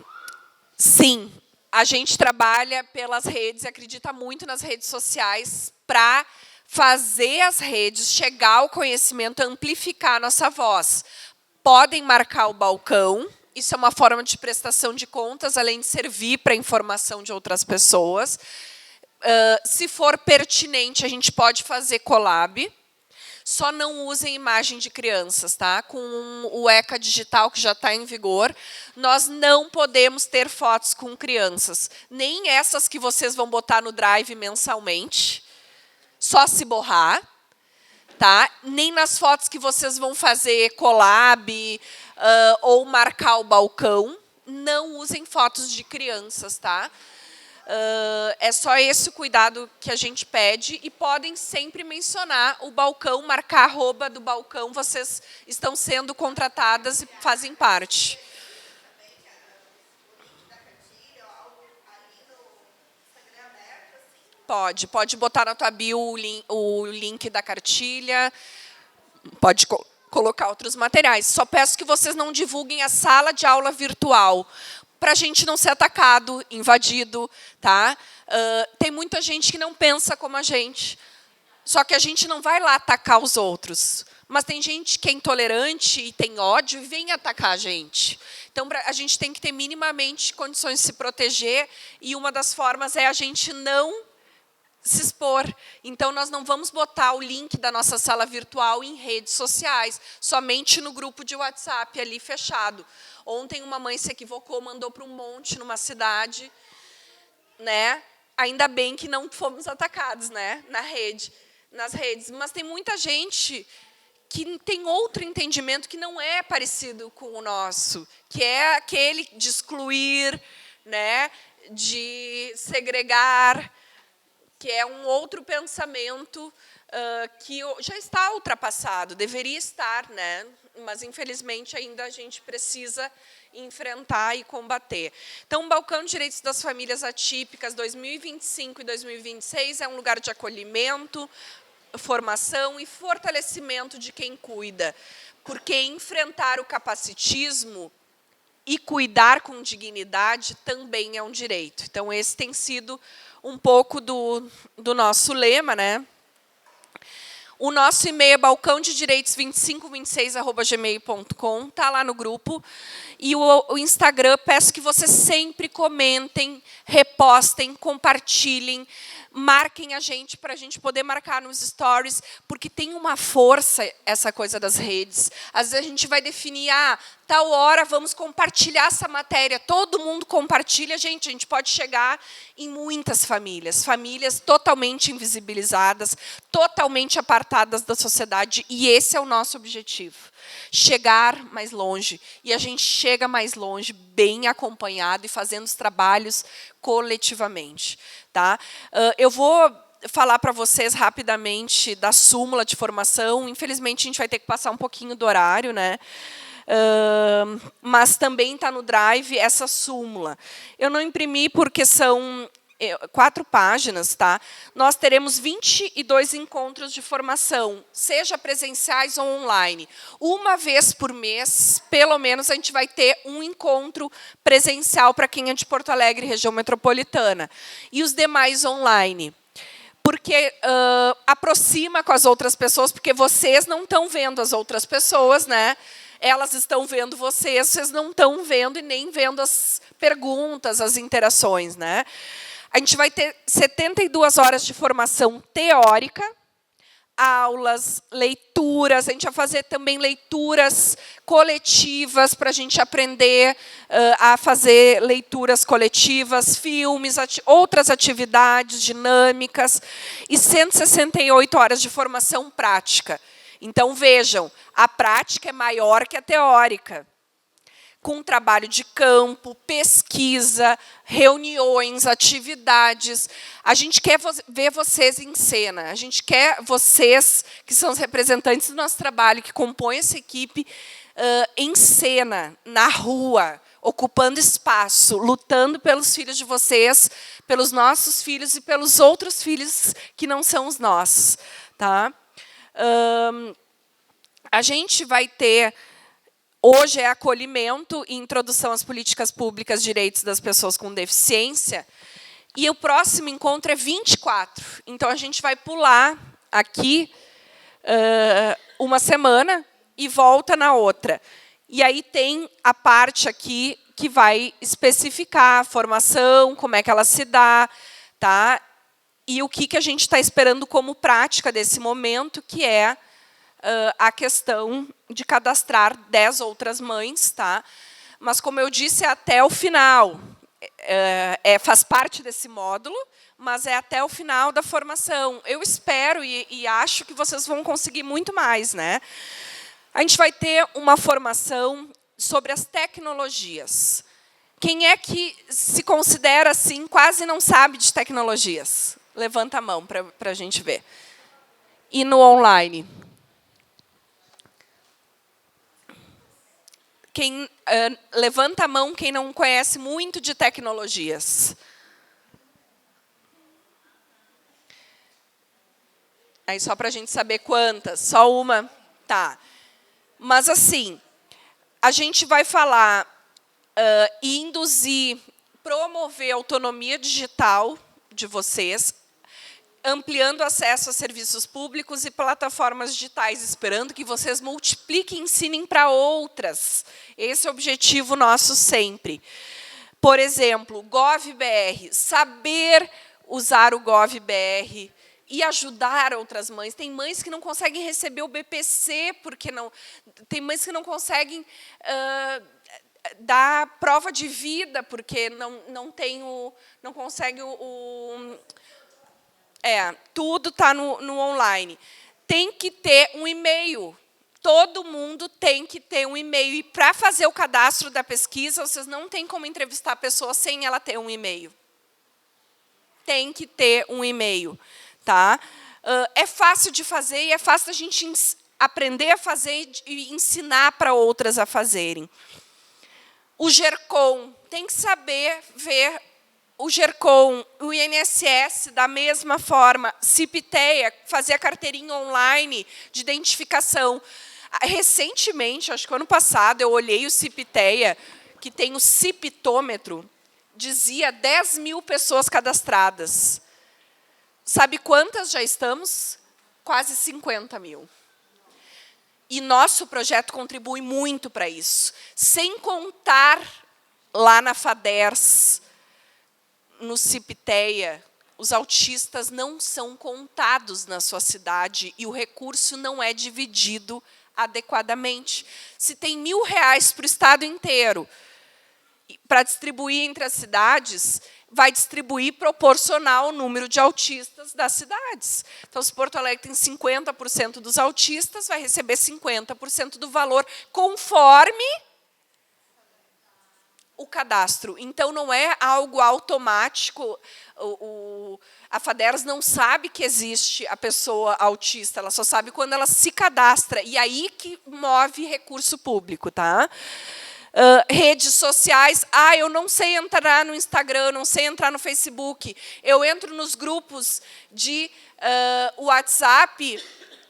sim, a gente trabalha pelas redes e acredita muito nas redes sociais para fazer as redes chegar ao conhecimento, amplificar a nossa voz. Podem marcar o balcão, isso é uma forma de prestação de contas, além de servir para a informação de outras pessoas. Se for pertinente, a gente pode fazer collab. Só não usem imagem de crianças, tá? Com o ECA digital, que já está em vigor, nós não podemos ter fotos com crianças. Nem essas que vocês vão botar no Drive mensalmente, só se borrar. Tá? Nem nas fotos que vocês vão fazer collab ou marcar o balcão, não usem fotos de crianças, tá? É só esse o cuidado que a gente pede e podem sempre mencionar o balcão, marcar a arroba do balcão, vocês estão sendo contratadas e fazem parte. Pode botar na tua bio o link da cartilha, pode colocar outros materiais. Só peço que vocês não divulguem a sala de aula virtual, para a gente não ser atacado, invadido. Tá? Tem muita gente que não pensa como a gente, só que a gente não vai lá atacar os outros. Mas tem gente que é intolerante e tem ódio e vem atacar a gente. Então, a gente tem que ter minimamente condições de se proteger, e uma das formas é a gente não se expor. Então, nós não vamos botar o link da nossa sala virtual em redes sociais, somente no grupo de WhatsApp ali fechado. Ontem uma mãe se equivocou, mandou para um monte numa cidade, né? Ainda bem que não fomos atacados, né? Nas redes. Mas tem muita gente que tem outro entendimento que não é parecido com o nosso, que é aquele de excluir, né? De segregar, que é um outro pensamento que já está ultrapassado, deveria estar, né? Mas, infelizmente, ainda a gente precisa enfrentar e combater. Então, o Balcão de Direitos das Famílias Atípicas 2025 e 2026 é um lugar de acolhimento, formação e fortalecimento de quem cuida, porque enfrentar o capacitismo e cuidar com dignidade também é um direito. Então, esse tem sido um pouco do nosso lema, né? O nosso e-mail é balcãodedireitos2526@gmail.com, está lá no grupo. E o Instagram, peço que vocês sempre comentem, repostem, compartilhem, marquem a gente para a gente poder marcar nos stories, porque tem uma força essa coisa das redes. Às vezes a gente vai definir, tal hora vamos compartilhar essa matéria, todo mundo compartilha, gente, a gente pode chegar em muitas famílias, famílias totalmente invisibilizadas, totalmente apartadas da sociedade, e esse é o nosso objetivo, chegar mais longe. E a gente chega mais longe bem acompanhado e fazendo os trabalhos coletivamente. Tá? Eu vou falar para vocês rapidamente da súmula de formação. Infelizmente, a gente vai ter que passar um pouquinho do horário, né? Mas também está no Drive essa súmula. Eu não imprimi porque são 4 páginas, tá? Nós teremos 22 encontros de formação, seja presenciais ou online. Uma vez por mês, pelo menos, a gente vai ter um encontro presencial para quem é de Porto Alegre, região metropolitana. E os demais online. Porque aproxima com as outras pessoas, porque vocês não estão vendo as outras pessoas, né? Elas estão vendo vocês, vocês não estão vendo e nem vendo as perguntas, as interações, né? A gente vai ter 72 horas de formação teórica, aulas, leituras. A gente vai fazer também leituras coletivas para a gente aprender a fazer leituras coletivas, filmes, outras atividades dinâmicas e 168 horas de formação prática. Então, vejam, a prática é maior que a teórica, com trabalho de campo, pesquisa, reuniões, atividades. A gente quer ver vocês em cena, a gente quer vocês, que são os representantes do nosso trabalho, que compõem essa equipe, em cena, na rua, ocupando espaço, lutando pelos filhos de vocês, pelos nossos filhos e pelos outros filhos que não são os nossos. Tá? A gente vai ter... Hoje é acolhimento e introdução às políticas públicas, direitos das pessoas com deficiência. E o próximo encontro é 24. Então, a gente vai pular aqui uma semana e volta na outra. E aí tem a parte aqui que vai especificar a formação, como é que ela se dá, tá? E o que a gente está esperando como prática desse momento, que é a questão de cadastrar 10 outras mães, tá? Mas, como eu disse, é até o final. Faz parte desse módulo, mas é até o final da formação. Eu espero e acho que vocês vão conseguir muito mais, né? A gente vai ter uma formação sobre as tecnologias. Quem é que se considera assim, quase não sabe de tecnologias? Levanta a mão para a gente ver. E no online? Levanta a mão quem não conhece muito de tecnologias. Aí, só para a gente saber quantas. Só uma? Tá. Mas, assim, a gente vai falar e induzir, promover a autonomia digital de vocês, ampliando acesso a serviços públicos e plataformas digitais, esperando que vocês multipliquem e ensinem para outras. Esse é o objetivo nosso sempre. Por exemplo, GovBR, saber usar o GovBR e ajudar outras mães. Tem mães que não conseguem receber o BPC, porque não. Tem mães que não conseguem dar prova de vida, porque não conseguem tudo está no online. Tem que ter um e-mail. Todo mundo tem que ter um e-mail. E, para fazer o cadastro da pesquisa, vocês não têm como entrevistar a pessoa sem ela ter um e-mail. Tem que ter um e-mail. Tá? É fácil de fazer e é fácil a gente aprender a fazer e ensinar para outras a fazerem. O GERCOM tem que saber ver o GERCOM, o INSS, da mesma forma, CIPTEA, fazer a carteirinha online de identificação. Recentemente, acho que ano passado, eu olhei o CIPTEA, que tem o CIPtômetro, dizia 10 mil pessoas cadastradas. Sabe quantas já estamos? Quase 50 mil. E nosso projeto contribui muito para isso. Sem contar lá na FADERS, no CIPTEA, os autistas não são contados na sua cidade e o recurso não é dividido adequadamente. Se tem R$ 1.000 para o estado inteiro, para distribuir entre as cidades, vai distribuir proporcional ao número de autistas das cidades. Então, se Porto Alegre tem 50% dos autistas, vai receber 50% do valor, conforme o cadastro. Então, não é algo automático. A FADERS não sabe que existe a pessoa autista, ela só sabe quando ela se cadastra. E aí que move recurso público. Tá? Redes sociais. Eu não sei entrar no Instagram, eu não sei entrar no Facebook. Eu entro nos grupos de WhatsApp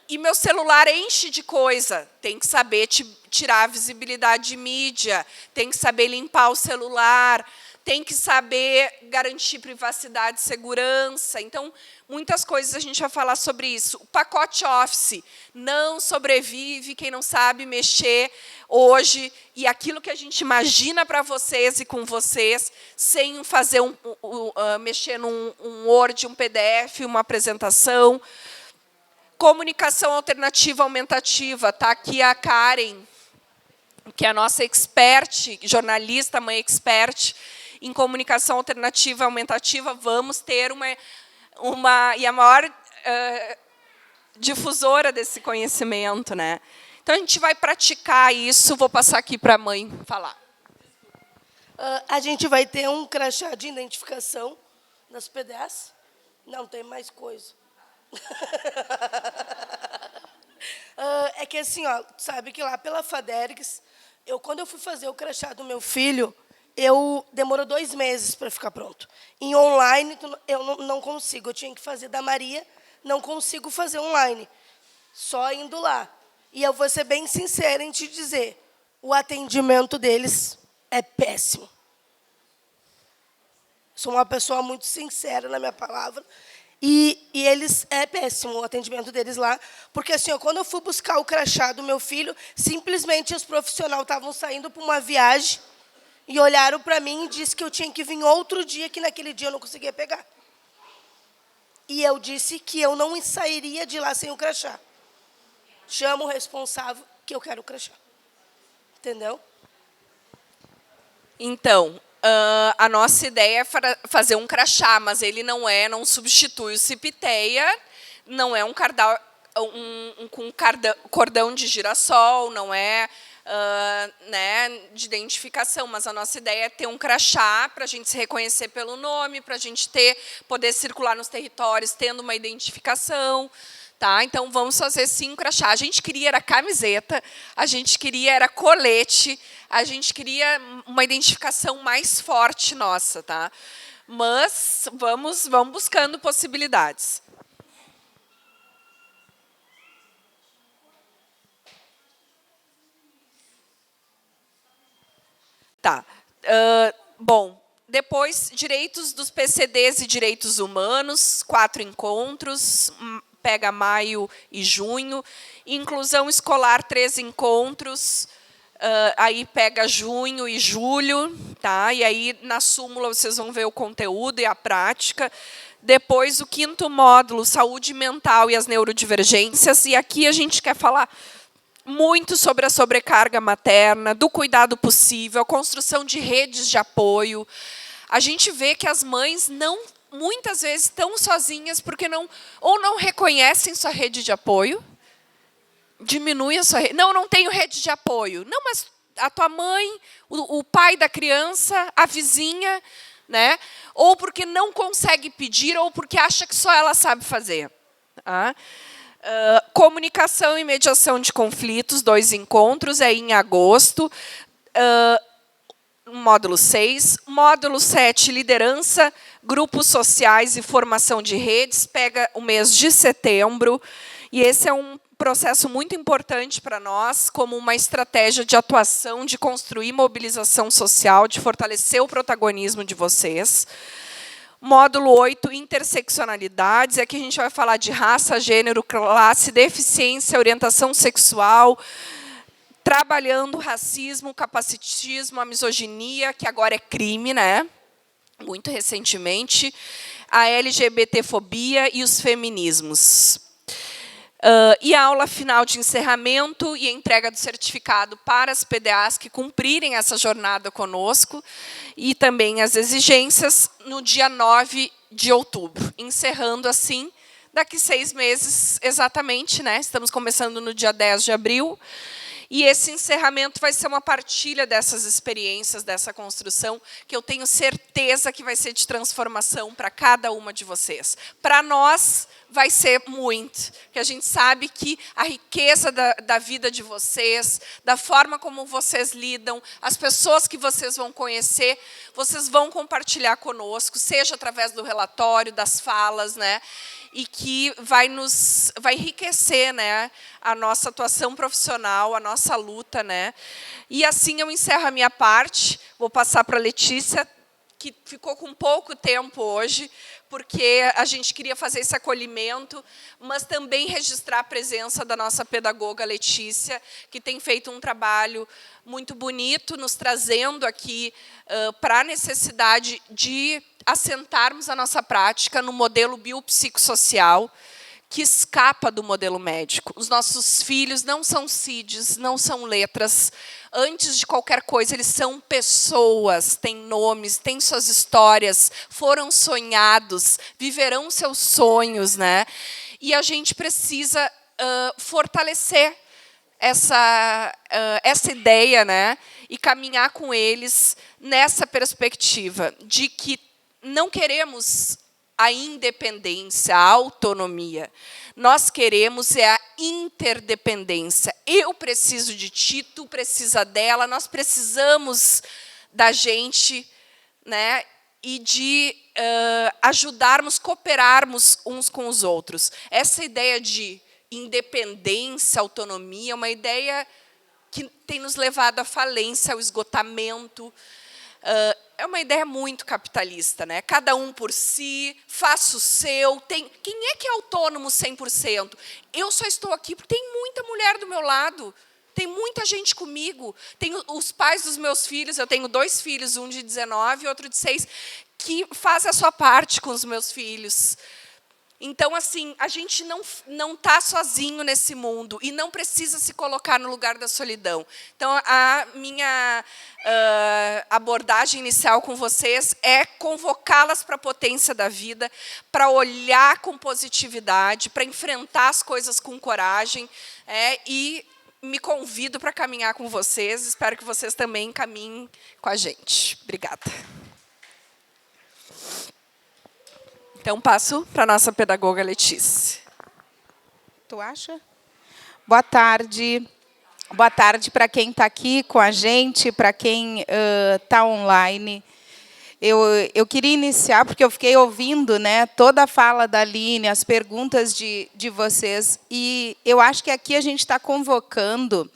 e meu celular enche de coisa. Tem que saber tirar a visibilidade de mídia, tem que saber limpar o celular, tem que saber garantir privacidade e segurança. Então, muitas coisas a gente vai falar sobre isso. O pacote Office não sobrevive quem não sabe mexer hoje, e aquilo que a gente imagina para vocês e com vocês, sem fazer mexer num Word, um PDF, uma apresentação. Comunicação alternativa aumentativa, está aqui a Karen, que é a nossa expert, jornalista, mãe expert em comunicação alternativa aumentativa. Vamos ter e a maior difusora desse conhecimento, né? Então, a gente vai praticar isso. Vou passar aqui para a mãe falar. A gente vai ter um crachá de identificação nas PDAs. Não, tem mais coisa. É que assim, ó, sabe que lá pela FADERGS, quando eu fui fazer o crachá do meu filho, demorou 2 meses para ficar pronto. Em online, eu não consigo. Eu tinha que fazer da Maria, não consigo fazer online. Só indo lá. E eu vou ser bem sincera em te dizer, o atendimento deles é péssimo. Sou uma pessoa muito sincera na minha palavra. E é péssimo o atendimento deles lá, porque assim, quando eu fui buscar o crachá do meu filho, simplesmente os profissionais estavam saindo para uma viagem e olharam para mim e disseram que eu tinha que vir outro dia, que naquele dia eu não conseguia pegar. E eu disse que eu não sairia de lá sem o crachá. Chamo o responsável que eu quero o crachá. Entendeu? Então, a nossa ideia é fazer um crachá, mas ele não substitui o CIPTEA, não é um cordão de girassol, não é né, de identificação, mas a nossa ideia é ter um crachá para a gente se reconhecer pelo nome, para a gente poder circular nos territórios tendo uma identificação. Tá? Então, vamos fazer, sim, um crachá. A gente queria era camiseta, a gente queria era colete, a gente queria uma identificação mais forte nossa. Tá? Mas vamos buscando possibilidades. Tá. Bom, depois, direitos dos PCDs e direitos humanos, 4 encontros, pega maio e junho. Inclusão escolar, 3 encontros, aí pega junho e julho. Tá? E aí, na súmula, vocês vão ver o conteúdo e a prática. Depois, o 5º módulo, saúde mental e as neurodivergências. E aqui a gente quer falar muito sobre a sobrecarga materna, do cuidado possível, a construção de redes de apoio. A gente vê que as mães muitas vezes estão sozinhas porque não reconhecem sua rede de apoio, diminui a sua rede. Não tenho rede de apoio. Não, mas a tua mãe, o pai da criança, a vizinha, né? Ou porque não consegue pedir, ou porque acha que só ela sabe fazer. Tá? Comunicação e mediação de conflitos, 2 encontros, é em agosto. Módulo 6. Módulo 7, liderança, grupos sociais e formação de redes, pega o mês de setembro. E esse é um processo muito importante para nós, como uma estratégia de atuação, de construir mobilização social, de fortalecer o protagonismo de vocês. Módulo 8, interseccionalidades. Aqui a gente vai falar de raça, gênero, classe, deficiência, orientação sexual, trabalhando o racismo, o capacitismo, a misoginia, que agora é crime, né? Muito recentemente, a LGBTfobia e os feminismos. E a aula final de encerramento e entrega do certificado para as PDAs que cumprirem essa jornada conosco, e também as exigências no dia 9 de outubro. Encerrando assim, daqui 6 meses exatamente, né? Estamos começando no dia 10 de abril. E esse encerramento vai ser uma partilha dessas experiências, dessa construção, que eu tenho certeza que vai ser de transformação para cada uma de vocês. Para nós, vai ser muito, porque a gente sabe que a riqueza da vida de vocês, da forma como vocês lidam, as pessoas que vocês vão conhecer, vocês vão compartilhar conosco, seja através do relatório, das falas, né? E que vai enriquecer, né, a nossa atuação profissional, a nossa luta, né? E assim eu encerro a minha parte. Vou passar para a Letícia, que ficou com pouco tempo hoje, porque a gente queria fazer esse acolhimento, mas também registrar a presença da nossa pedagoga Letícia, que tem feito um trabalho muito bonito, nos trazendo aqui para a necessidade de assentarmos a nossa prática no modelo biopsicossocial, que escapa do modelo médico. Os nossos filhos não são CIDs, não são letras. Antes de qualquer coisa, eles são pessoas, têm nomes, têm suas histórias, foram sonhados, viverão seus sonhos, né? E a gente precisa fortalecer essa ideia, né? E caminhar com eles nessa perspectiva de que não queremos a independência, a autonomia. Nós queremos a interdependência. Eu preciso de ti, tu precisa dela, nós precisamos da gente, né? E de ajudarmos, cooperarmos uns com os outros. Essa ideia de independência, autonomia, é uma ideia que tem nos levado à falência, ao esgotamento. É uma ideia muito capitalista, né? Cada um por si, faça o seu. Quem é que é autônomo 100%? Eu só estou aqui porque tem muita mulher do meu lado, tem muita gente comigo. Tenho os pais dos meus filhos, eu tenho 2 filhos, um de 19 e outro de 6, que fazem a sua parte com os meus filhos. Então, assim, a gente não está sozinho nesse mundo e não precisa se colocar no lugar da solidão. Então, a minha abordagem inicial com vocês é convocá-las para a potência da vida, para olhar com positividade, para enfrentar as coisas com coragem, e me convido para caminhar com vocês. Espero que vocês também caminhem com a gente. Obrigada. Então, passo para a nossa pedagoga Letícia. Tu acha? Boa tarde. Boa tarde para quem está aqui com a gente, para quem está online. Eu queria iniciar, porque eu fiquei ouvindo, né, toda a fala da Aline, as perguntas de vocês, e eu acho que aqui a gente está convocando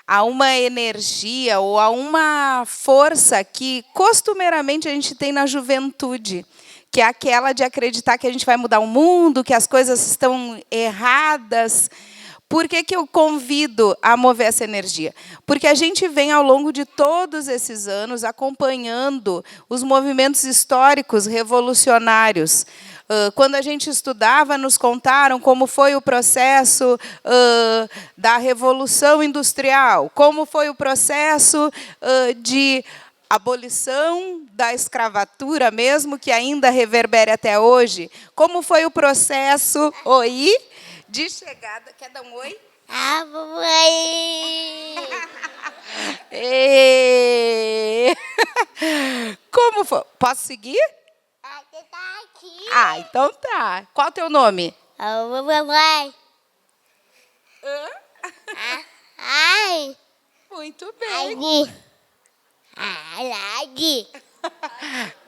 a uma energia ou a uma força que costumeiramente a gente tem na juventude, que é aquela de acreditar que a gente vai mudar o mundo, que as coisas estão erradas. Por que eu convido a mover essa energia? Porque a gente vem, ao longo de todos esses anos, acompanhando os movimentos históricos revolucionários. Quando a gente estudava, nos contaram como foi o processo da Revolução Industrial, como foi o processo de abolição da escravatura, mesmo que ainda reverbere até hoje, como foi o processo de chegada... Quer dar um oi? Como foi? Posso seguir? Ah, então tá. Qual é o teu nome? Muito bem.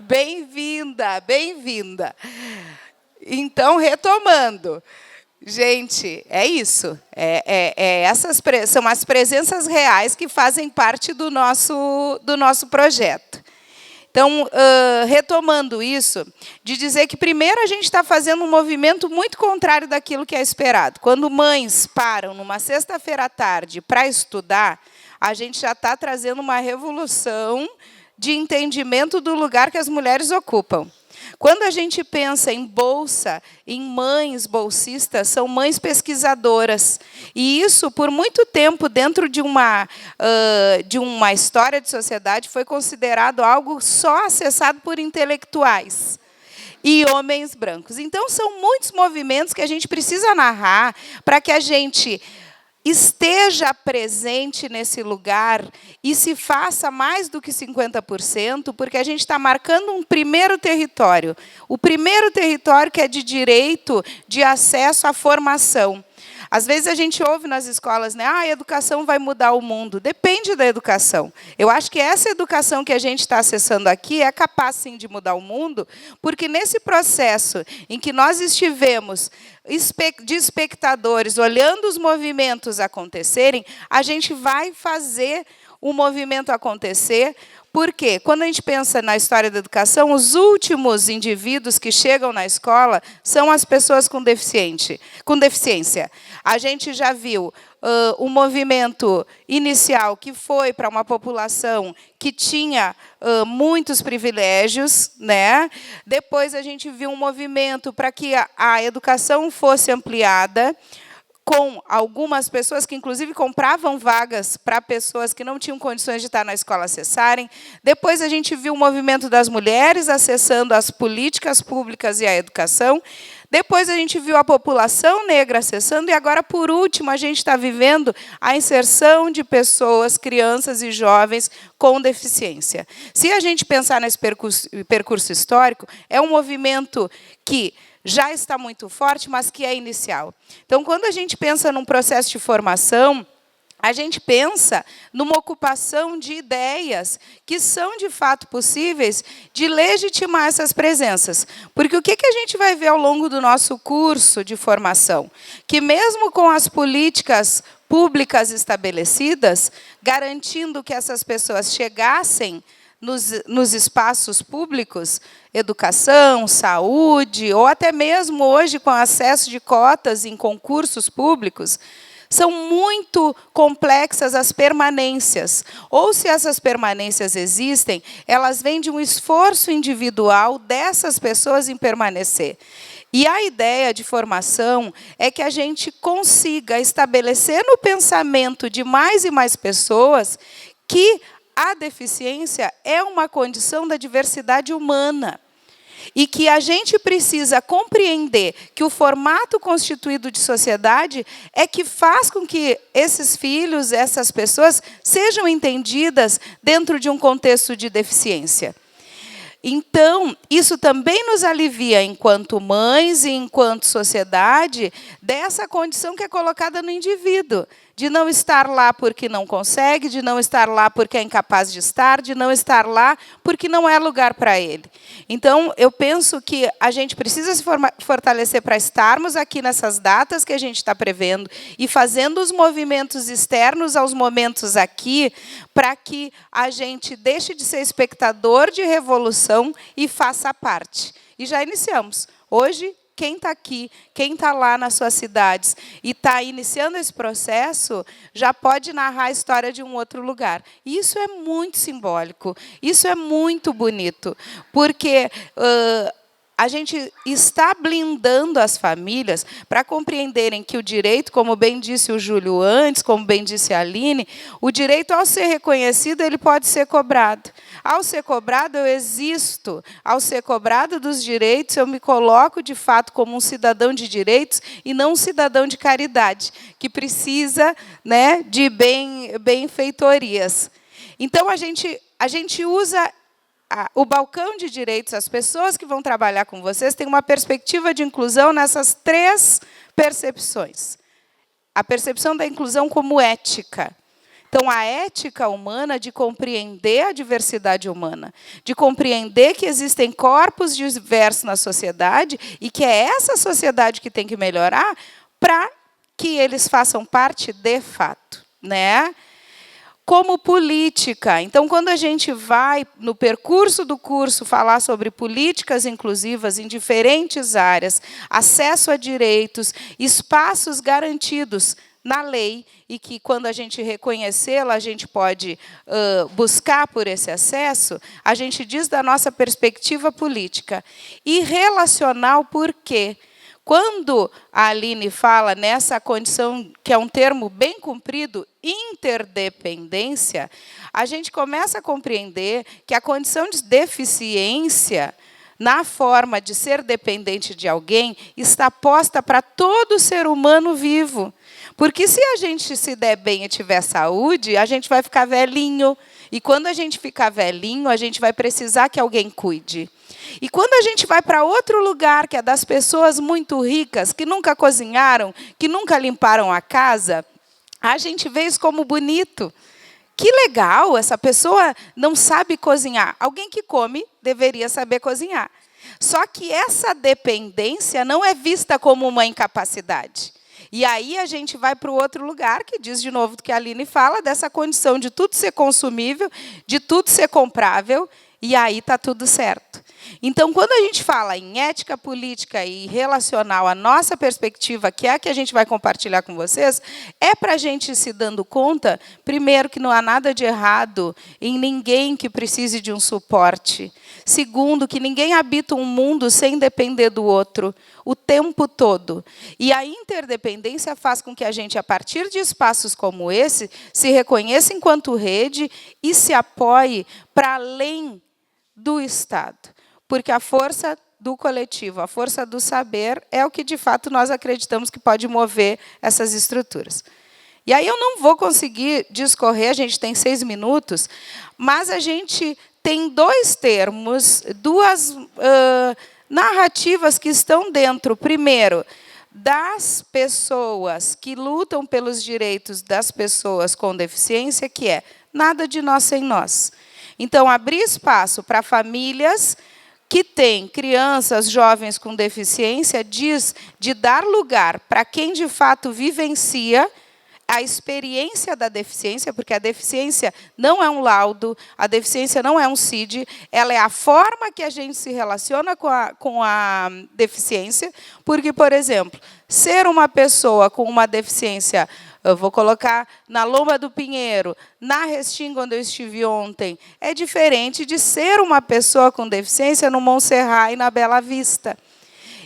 Bem-vinda, bem-vinda. Então, retomando. Gente, é isso. São as presenças reais que fazem parte do nosso projeto. Então, retomando isso, de dizer que, primeiro, a gente está fazendo um movimento muito contrário daquilo que é esperado. Quando mães param numa sexta-feira à tarde para estudar, a gente já está trazendo uma revolução de entendimento do lugar que as mulheres ocupam. Quando a gente pensa em bolsa, em mães bolsistas, são mães pesquisadoras. E isso, por muito tempo, dentro de uma história de sociedade, foi considerado algo só acessado por intelectuais e homens brancos. Então, são muitos movimentos que a gente precisa narrar para que a gente esteja presente nesse lugar e se faça mais do que 50%, porque a gente está marcando um primeiro território. O primeiro território que é de direito de acesso à formação. Às vezes a gente ouve nas escolas, né, a educação vai mudar o mundo. Depende da educação. Eu acho que essa educação que a gente está acessando aqui é capaz, sim, de mudar o mundo, porque nesse processo em que nós estivemos de espectadores, olhando os movimentos acontecerem, a gente vai fazer o movimento acontecer, porque quando a gente pensa na história da educação, os últimos indivíduos que chegam na escola são as pessoas com deficiência. A gente já viu o movimento inicial que foi para uma população que tinha muitos privilégios, né? Depois a gente viu um movimento para que a educação fosse ampliada, com algumas pessoas que, inclusive, compravam vagas para pessoas que não tinham condições de estar na escola acessarem. Depois, a gente viu o movimento das mulheres acessando as políticas públicas e a educação. Depois, a gente viu a população negra acessando. E agora, por último, a gente está vivendo a inserção de pessoas, crianças e jovens com deficiência. Se a gente pensar nesse percurso histórico, é um movimento que já está muito forte, mas que é inicial. Então, quando a gente pensa num processo de formação, a gente pensa numa ocupação de ideias que são, de fato, possíveis de legitimar essas presenças. Porque o que a gente vai ver ao longo do nosso curso de formação? Que mesmo com as políticas públicas estabelecidas, garantindo que essas pessoas chegassem nos espaços públicos, educação, saúde, ou até mesmo hoje com acesso de cotas em concursos públicos, são muito complexas as permanências. Ou, se essas permanências existem, elas vêm de um esforço individual dessas pessoas em permanecer. E a ideia de formação é que a gente consiga estabelecer no pensamento de mais e mais pessoas que a deficiência é uma condição da diversidade humana e que a gente precisa compreender que o formato constituído de sociedade é que faz com que esses filhos, essas pessoas, sejam entendidas dentro de um contexto de deficiência. Então, isso também nos alivia, enquanto mães e enquanto sociedade, dessa condição que é colocada no indivíduo, de não estar lá porque não consegue, de não estar lá porque é incapaz de estar, de não estar lá porque não é lugar para ele. Então, eu penso que a gente precisa se fortalecer para estarmos aqui nessas datas que a gente está prevendo e fazendo os movimentos externos aos momentos aqui, para que a gente deixe de ser espectador de revolução e faça parte. E já iniciamos. Hoje, quem está aqui, quem está lá nas suas cidades e está iniciando esse processo, já pode narrar a história de um outro lugar. E isso é muito simbólico, isso é muito bonito, porque a gente está blindando as famílias para compreenderem que o direito, como bem disse o Júlio antes, como bem disse a Aline, o direito, ao ser reconhecido, ele pode ser cobrado. Ao ser cobrado, eu existo. Ao ser cobrado dos direitos, eu me coloco, de fato, como um cidadão de direitos e não um cidadão de caridade, que precisa, né, de benfeitorias. Então, a gente usa o balcão de direitos, as pessoas que vão trabalhar com vocês têm uma perspectiva de inclusão nessas 3 percepções. A percepção da inclusão como ética. Então, a ética humana de compreender a diversidade humana, de compreender que existem corpos diversos na sociedade e que é essa sociedade que tem que melhorar para que eles façam parte de fato, né? Como política. Então, quando a gente vai, no percurso do curso, falar sobre políticas inclusivas em diferentes áreas, acesso a direitos, espaços garantidos na lei, e que, quando a gente reconhecê-la, a gente pode buscar por esse acesso, a gente diz da nossa perspectiva política. E relacional por quê? Quando a Aline fala nessa condição, que é um termo bem comprido, interdependência, a gente começa a compreender que a condição de deficiência, na forma de ser dependente de alguém, está posta para todo ser humano vivo. Porque se a gente se der bem e tiver saúde, a gente vai ficar velhinho. E quando a gente ficar velhinho, a gente vai precisar que alguém cuide. E quando a gente vai para outro lugar, que é das pessoas muito ricas, que nunca cozinharam, que nunca limparam a casa, a gente vê isso como bonito. Que legal, essa pessoa não sabe cozinhar. Alguém que come deveria saber cozinhar. Só que essa dependência não é vista como uma incapacidade. E aí a gente vai para o outro lugar, que diz de novo do que a Aline fala, dessa condição de tudo ser consumível, de tudo ser comprável, e aí está tudo certo. Então, quando a gente fala em ética política e relacional, a nossa perspectiva, que é a que a gente vai compartilhar com vocês, é para a gente se dando conta, primeiro, que não há nada de errado em ninguém que precise de um suporte. Segundo, que ninguém habita um mundo sem depender do outro, o tempo todo. E a interdependência faz com que a gente, a partir de espaços como esse, se reconheça enquanto rede e se apoie para além do Estado. Porque a força do coletivo, a força do saber, é o que, de fato, nós acreditamos que pode mover essas estruturas. E aí eu não vou conseguir discorrer, a gente tem 6 minutos, mas a gente tem 2 termos, 2 narrativas que estão dentro, primeiro, das pessoas que lutam pelos direitos das pessoas com deficiência, que é nada de nós sem nós. Então, abrir espaço para famílias que têm crianças, jovens com deficiência, diz de dar lugar para quem, de fato, vivencia a experiência da deficiência, porque a deficiência não é um laudo, a deficiência não é um CID, ela é a forma que a gente se relaciona com a deficiência, porque, por exemplo, ser uma pessoa com uma deficiência, eu vou colocar na Lomba do Pinheiro, na Restinga, onde eu estive ontem, é diferente de ser uma pessoa com deficiência no Montserrat e na Bela Vista.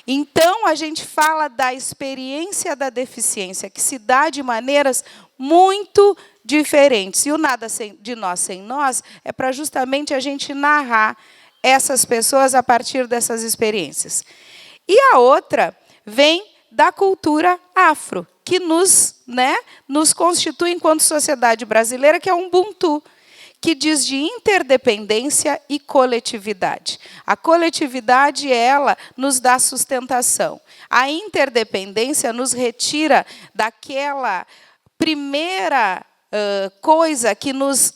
Então, a gente fala da experiência da deficiência, que se dá de maneiras muito diferentes. E o nada de nós sem nós é para justamente a gente narrar essas pessoas a partir dessas experiências. E a outra vem da cultura afro, que nos constitui enquanto sociedade brasileira, que é o Ubuntu, que diz de interdependência e coletividade. A coletividade, ela nos dá sustentação. A interdependência nos retira daquela primeira coisa que nos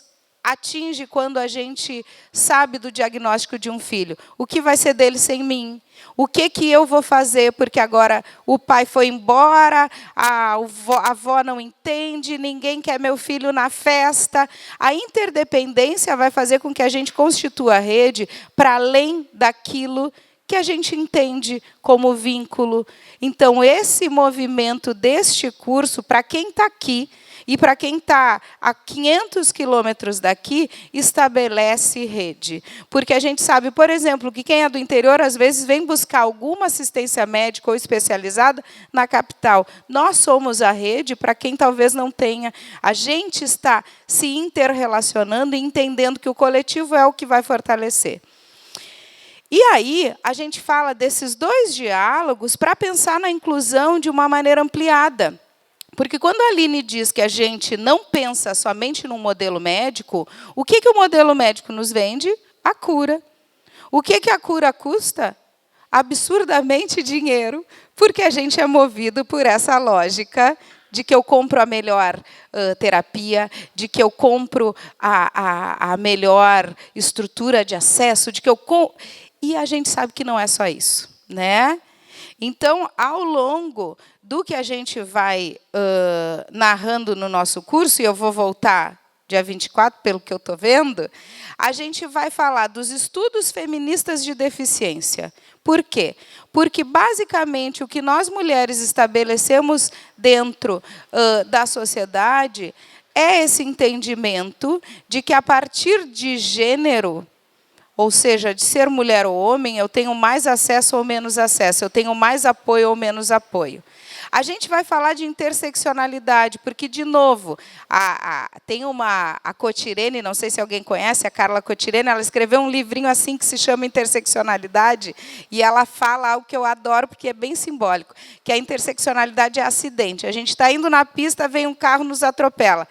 atinge quando a gente sabe do diagnóstico de um filho. O que vai ser dele sem mim? O que eu vou fazer porque agora o pai foi embora, a avó não entende, ninguém quer meu filho na festa. A interdependência vai fazer com que a gente constitua a rede para além daquilo que a gente entende como vínculo. Então, esse movimento deste curso, para quem está aqui, e para quem está a 500 quilômetros daqui, estabelece rede. Porque a gente sabe, por exemplo, que quem é do interior, às vezes, vem buscar alguma assistência médica ou especializada na capital. Nós somos a rede para quem talvez não tenha. A gente está se interrelacionando e entendendo que o coletivo é o que vai fortalecer. E aí, a gente fala desses 2 diálogos para pensar na inclusão de uma maneira ampliada. Porque quando a Aline diz que a gente não pensa somente num modelo médico, o que o modelo médico nos vende? A cura. O que a cura custa? Absurdamente dinheiro, porque a gente é movido por essa lógica de que eu compro a melhor terapia, de que eu compro a melhor estrutura de acesso, de que e a gente sabe que não é só isso, né? Então, ao longo do que a gente vai narrando no nosso curso, e eu vou voltar dia 24, pelo que eu estou vendo, a gente vai falar dos estudos feministas de deficiência. Por quê? Porque, basicamente, o que nós mulheres estabelecemos dentro da sociedade é esse entendimento de que, a partir de gênero, ou seja, de ser mulher ou homem, eu tenho mais acesso ou menos acesso, eu tenho mais apoio ou menos apoio. A gente vai falar de interseccionalidade, porque, de novo, tem a Cotirene, não sei se alguém conhece, a Carla Cotirene, ela escreveu um livrinho assim que se chama Interseccionalidade, e ela fala algo que eu adoro, porque é bem simbólico, que a interseccionalidade é acidente. A gente está indo na pista, vem um carro, nos atropela.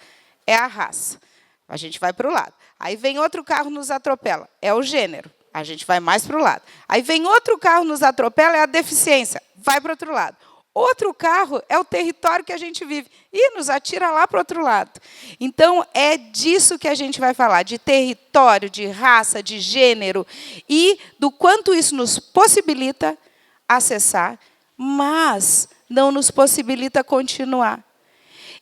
É a raça. A gente vai para o lado. Aí vem outro carro, nos atropela. É o gênero. A gente vai mais para o lado. Aí vem outro carro, nos atropela, é a deficiência. Vai para o outro lado. Outro carro é o território que a gente vive. E nos atira lá para o outro lado. Então, é disso que a gente vai falar. De território, de raça, de gênero. E do quanto isso nos possibilita acessar. Mas não nos possibilita continuar.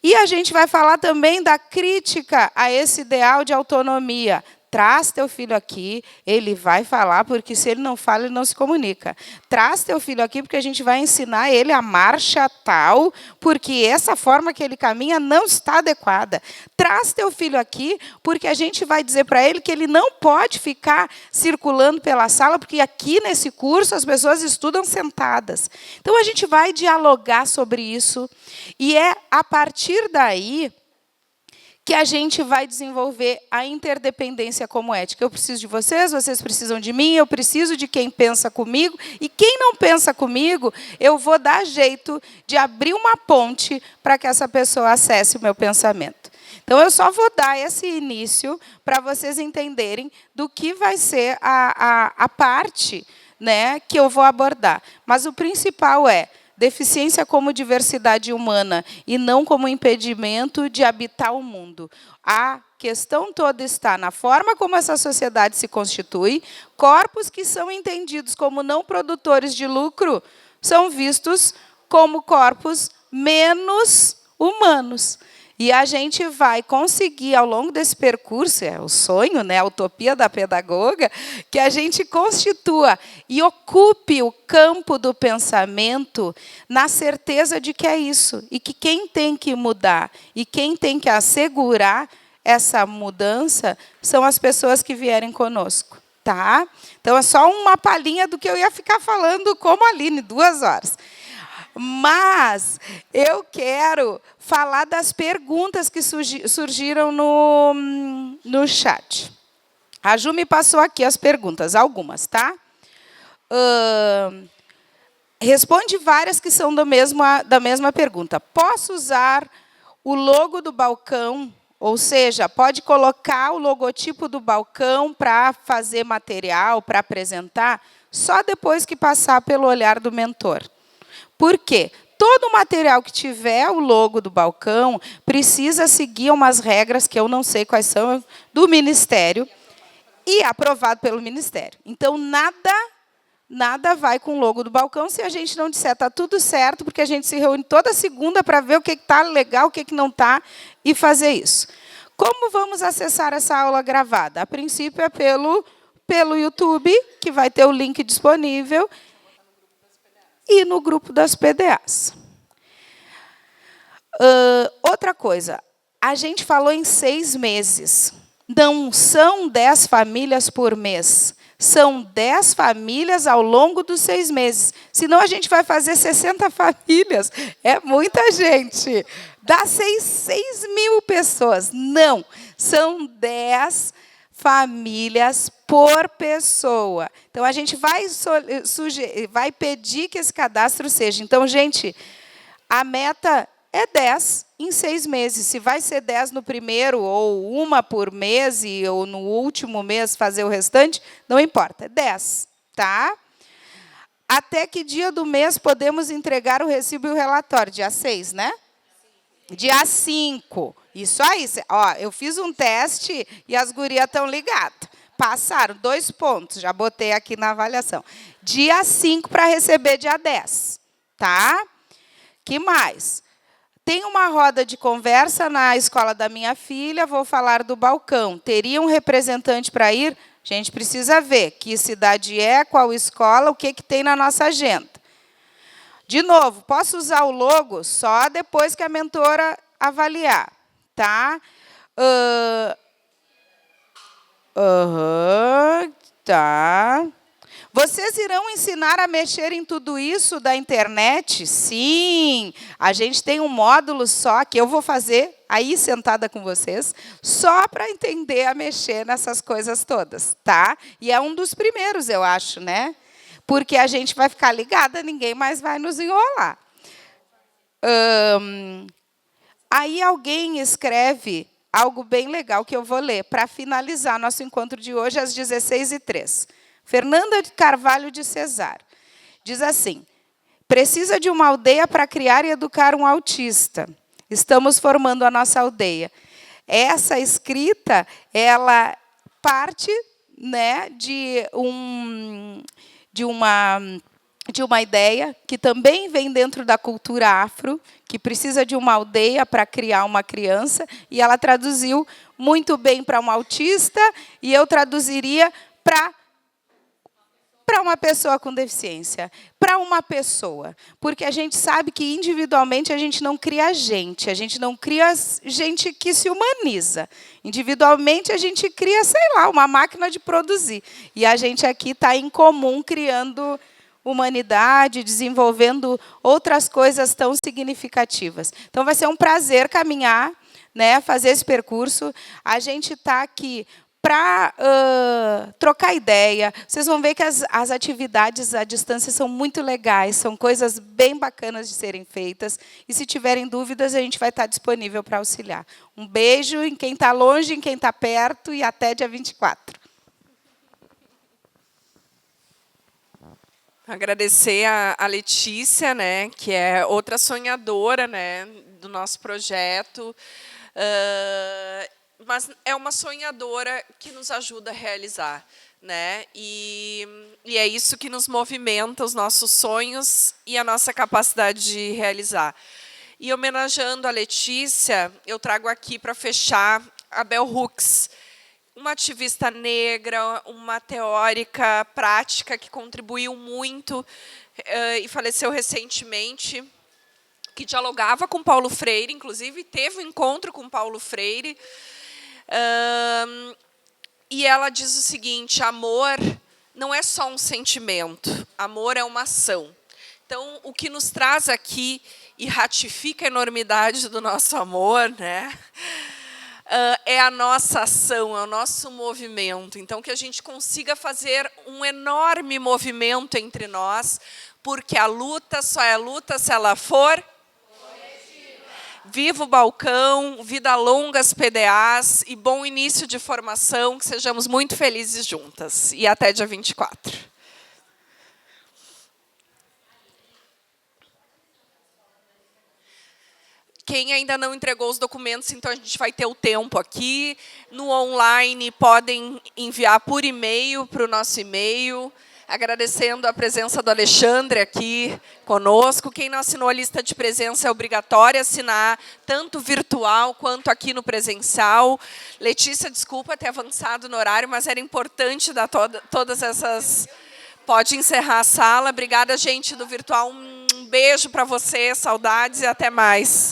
E a gente vai falar também da crítica a esse ideal de autonomia. Traz teu filho aqui, ele vai falar, porque se ele não fala, ele não se comunica. Traz teu filho aqui, porque a gente vai ensinar ele a marcha tal, porque essa forma que ele caminha não está adequada. Traz teu filho aqui, porque a gente vai dizer para ele que ele não pode ficar circulando pela sala, porque aqui nesse curso as pessoas estudam sentadas. Então a gente vai dialogar sobre isso, e é a partir daí que a gente vai desenvolver a interdependência como ética. Eu preciso de vocês, vocês precisam de mim, eu preciso de quem pensa comigo, e quem não pensa comigo, eu vou dar jeito de abrir uma ponte para que essa pessoa acesse o meu pensamento. Então, eu só vou dar esse início para vocês entenderem do que vai ser a parte, né, que eu vou abordar. Mas o principal é deficiência como diversidade humana e não como impedimento de habitar o mundo. A questão toda está na forma como essa sociedade se constitui. Corpos que são entendidos como não produtores de lucro são vistos como corpos menos humanos. E a gente vai conseguir, ao longo desse percurso, é o sonho, né, a utopia da pedagoga, que a gente constitua e ocupe o campo do pensamento na certeza de que é isso. E que quem tem que mudar e quem tem que assegurar essa mudança são as pessoas que vierem conosco. Tá? Então, é só uma palhinha do que eu ia ficar falando como Aline, 2 horas. Mas eu quero falar das perguntas que surgiram no chat. A Ju me passou aqui as perguntas, algumas, tá? Responde várias que são da mesma pergunta. Posso usar o logo do balcão? Ou seja, pode colocar o logotipo do balcão para fazer material, para apresentar, só depois que passar pelo olhar do mentor. Por quê? Todo material que tiver o logo do balcão precisa seguir umas regras, que eu não sei quais são, do Ministério, e aprovado pelo Ministério. Então, nada vai com o logo do balcão se a gente não disser está tudo certo, porque a gente se reúne toda segunda para ver o que está legal, o que não está, e fazer isso. Como vamos acessar essa aula gravada? A princípio é pelo YouTube, que vai ter o link disponível, e no grupo das PDAs. Outra coisa, a gente falou em 6 meses. Não são 10 famílias por mês. São 10 famílias ao longo dos 6 meses. Senão a gente vai fazer 60 famílias. É muita gente. Dá 6.000 pessoas. Não, são 10 famílias por pessoa. Então, a gente vai pedir que esse cadastro seja. Então, gente, a meta é 10 em 6 meses. Se vai ser 10 no primeiro, ou uma por mês, ou no último mês fazer o restante, não importa, é 10. Tá? Até que dia do mês podemos entregar o recibo e o relatório? Dia 6, né? Dia 5. Isso aí. Ó, eu fiz um teste e as gurias estão ligadas. Passaram 2 pontos, já botei aqui na avaliação. Dia 5 para receber dia 10. Tá? Que mais? Tem uma roda de conversa na escola da minha filha, vou falar do balcão. Teria um representante para ir? A gente precisa ver que cidade é, qual escola, o que tem na nossa agenda. De novo, posso usar o logo só depois que a mentora avaliar. Tá? Tá. Vocês irão ensinar a mexer em tudo isso da internet? Sim. A gente tem um módulo só que eu vou fazer aí sentada com vocês, só para entender a mexer nessas coisas todas, tá? E é um dos primeiros, eu acho, né? Porque a gente vai ficar ligada, ninguém mais vai nos enrolar. Aí alguém escreve algo bem legal que eu vou ler para finalizar nosso encontro de hoje às 16h03. Fernanda de Carvalho de Cesar diz assim: precisa de uma aldeia para criar e educar um autista. Estamos formando a nossa aldeia. Essa escrita, ela parte, né, de de uma ideia que também vem dentro da cultura afro, que precisa de uma aldeia para criar uma criança, e ela traduziu muito bem para um autista, e eu traduziria para uma pessoa com deficiência, para uma pessoa. Porque a gente sabe que individualmente a gente não cria gente não cria gente que se humaniza. Individualmente a gente cria, sei lá, uma máquina de produzir. E a gente aqui está em comum criando humanidade, desenvolvendo outras coisas tão significativas. Então vai ser um prazer caminhar, né, fazer esse percurso. A gente está aqui para trocar ideia. Vocês vão ver que as atividades à distância são muito legais, são coisas bem bacanas de serem feitas. E, se tiverem dúvidas, a gente vai estar disponível para auxiliar. Um beijo em quem está longe, em quem está perto, e até dia 24. Agradecer a Letícia, né, que é outra sonhadora, né, do nosso projeto. Mas é uma sonhadora que nos ajuda a realizar, né? E é isso que nos movimenta, os nossos sonhos e a nossa capacidade de realizar. E, homenageando a Letícia, eu trago aqui para fechar a Bell Hooks, uma ativista negra, uma teórica prática que contribuiu muito e faleceu recentemente, que dialogava com Paulo Freire, inclusive teve um encontro com Paulo Freire. E ela diz o seguinte: amor não é só um sentimento, amor é uma ação. Então, o que nos traz aqui e ratifica a enormidade do nosso amor, né, é a nossa ação, é o nosso movimento. Então, que a gente consiga fazer um enorme movimento entre nós, porque a luta só é luta se ela for Viva o Balcão, vida longa às PDAs e bom início de formação, que sejamos muito felizes juntas. E até dia 24. Quem ainda não entregou os documentos, então a gente vai ter o tempo aqui. No online, podem enviar por e-mail para o nosso e-mail. Agradecendo a presença do Alexandre aqui conosco. Quem não assinou a lista de presença é obrigatório assinar, tanto virtual quanto aqui no presencial. Letícia, desculpa ter avançado no horário, mas era importante dar todas essas... Pode encerrar a sala. Obrigada, gente do virtual. Um beijo para você, saudades e até mais.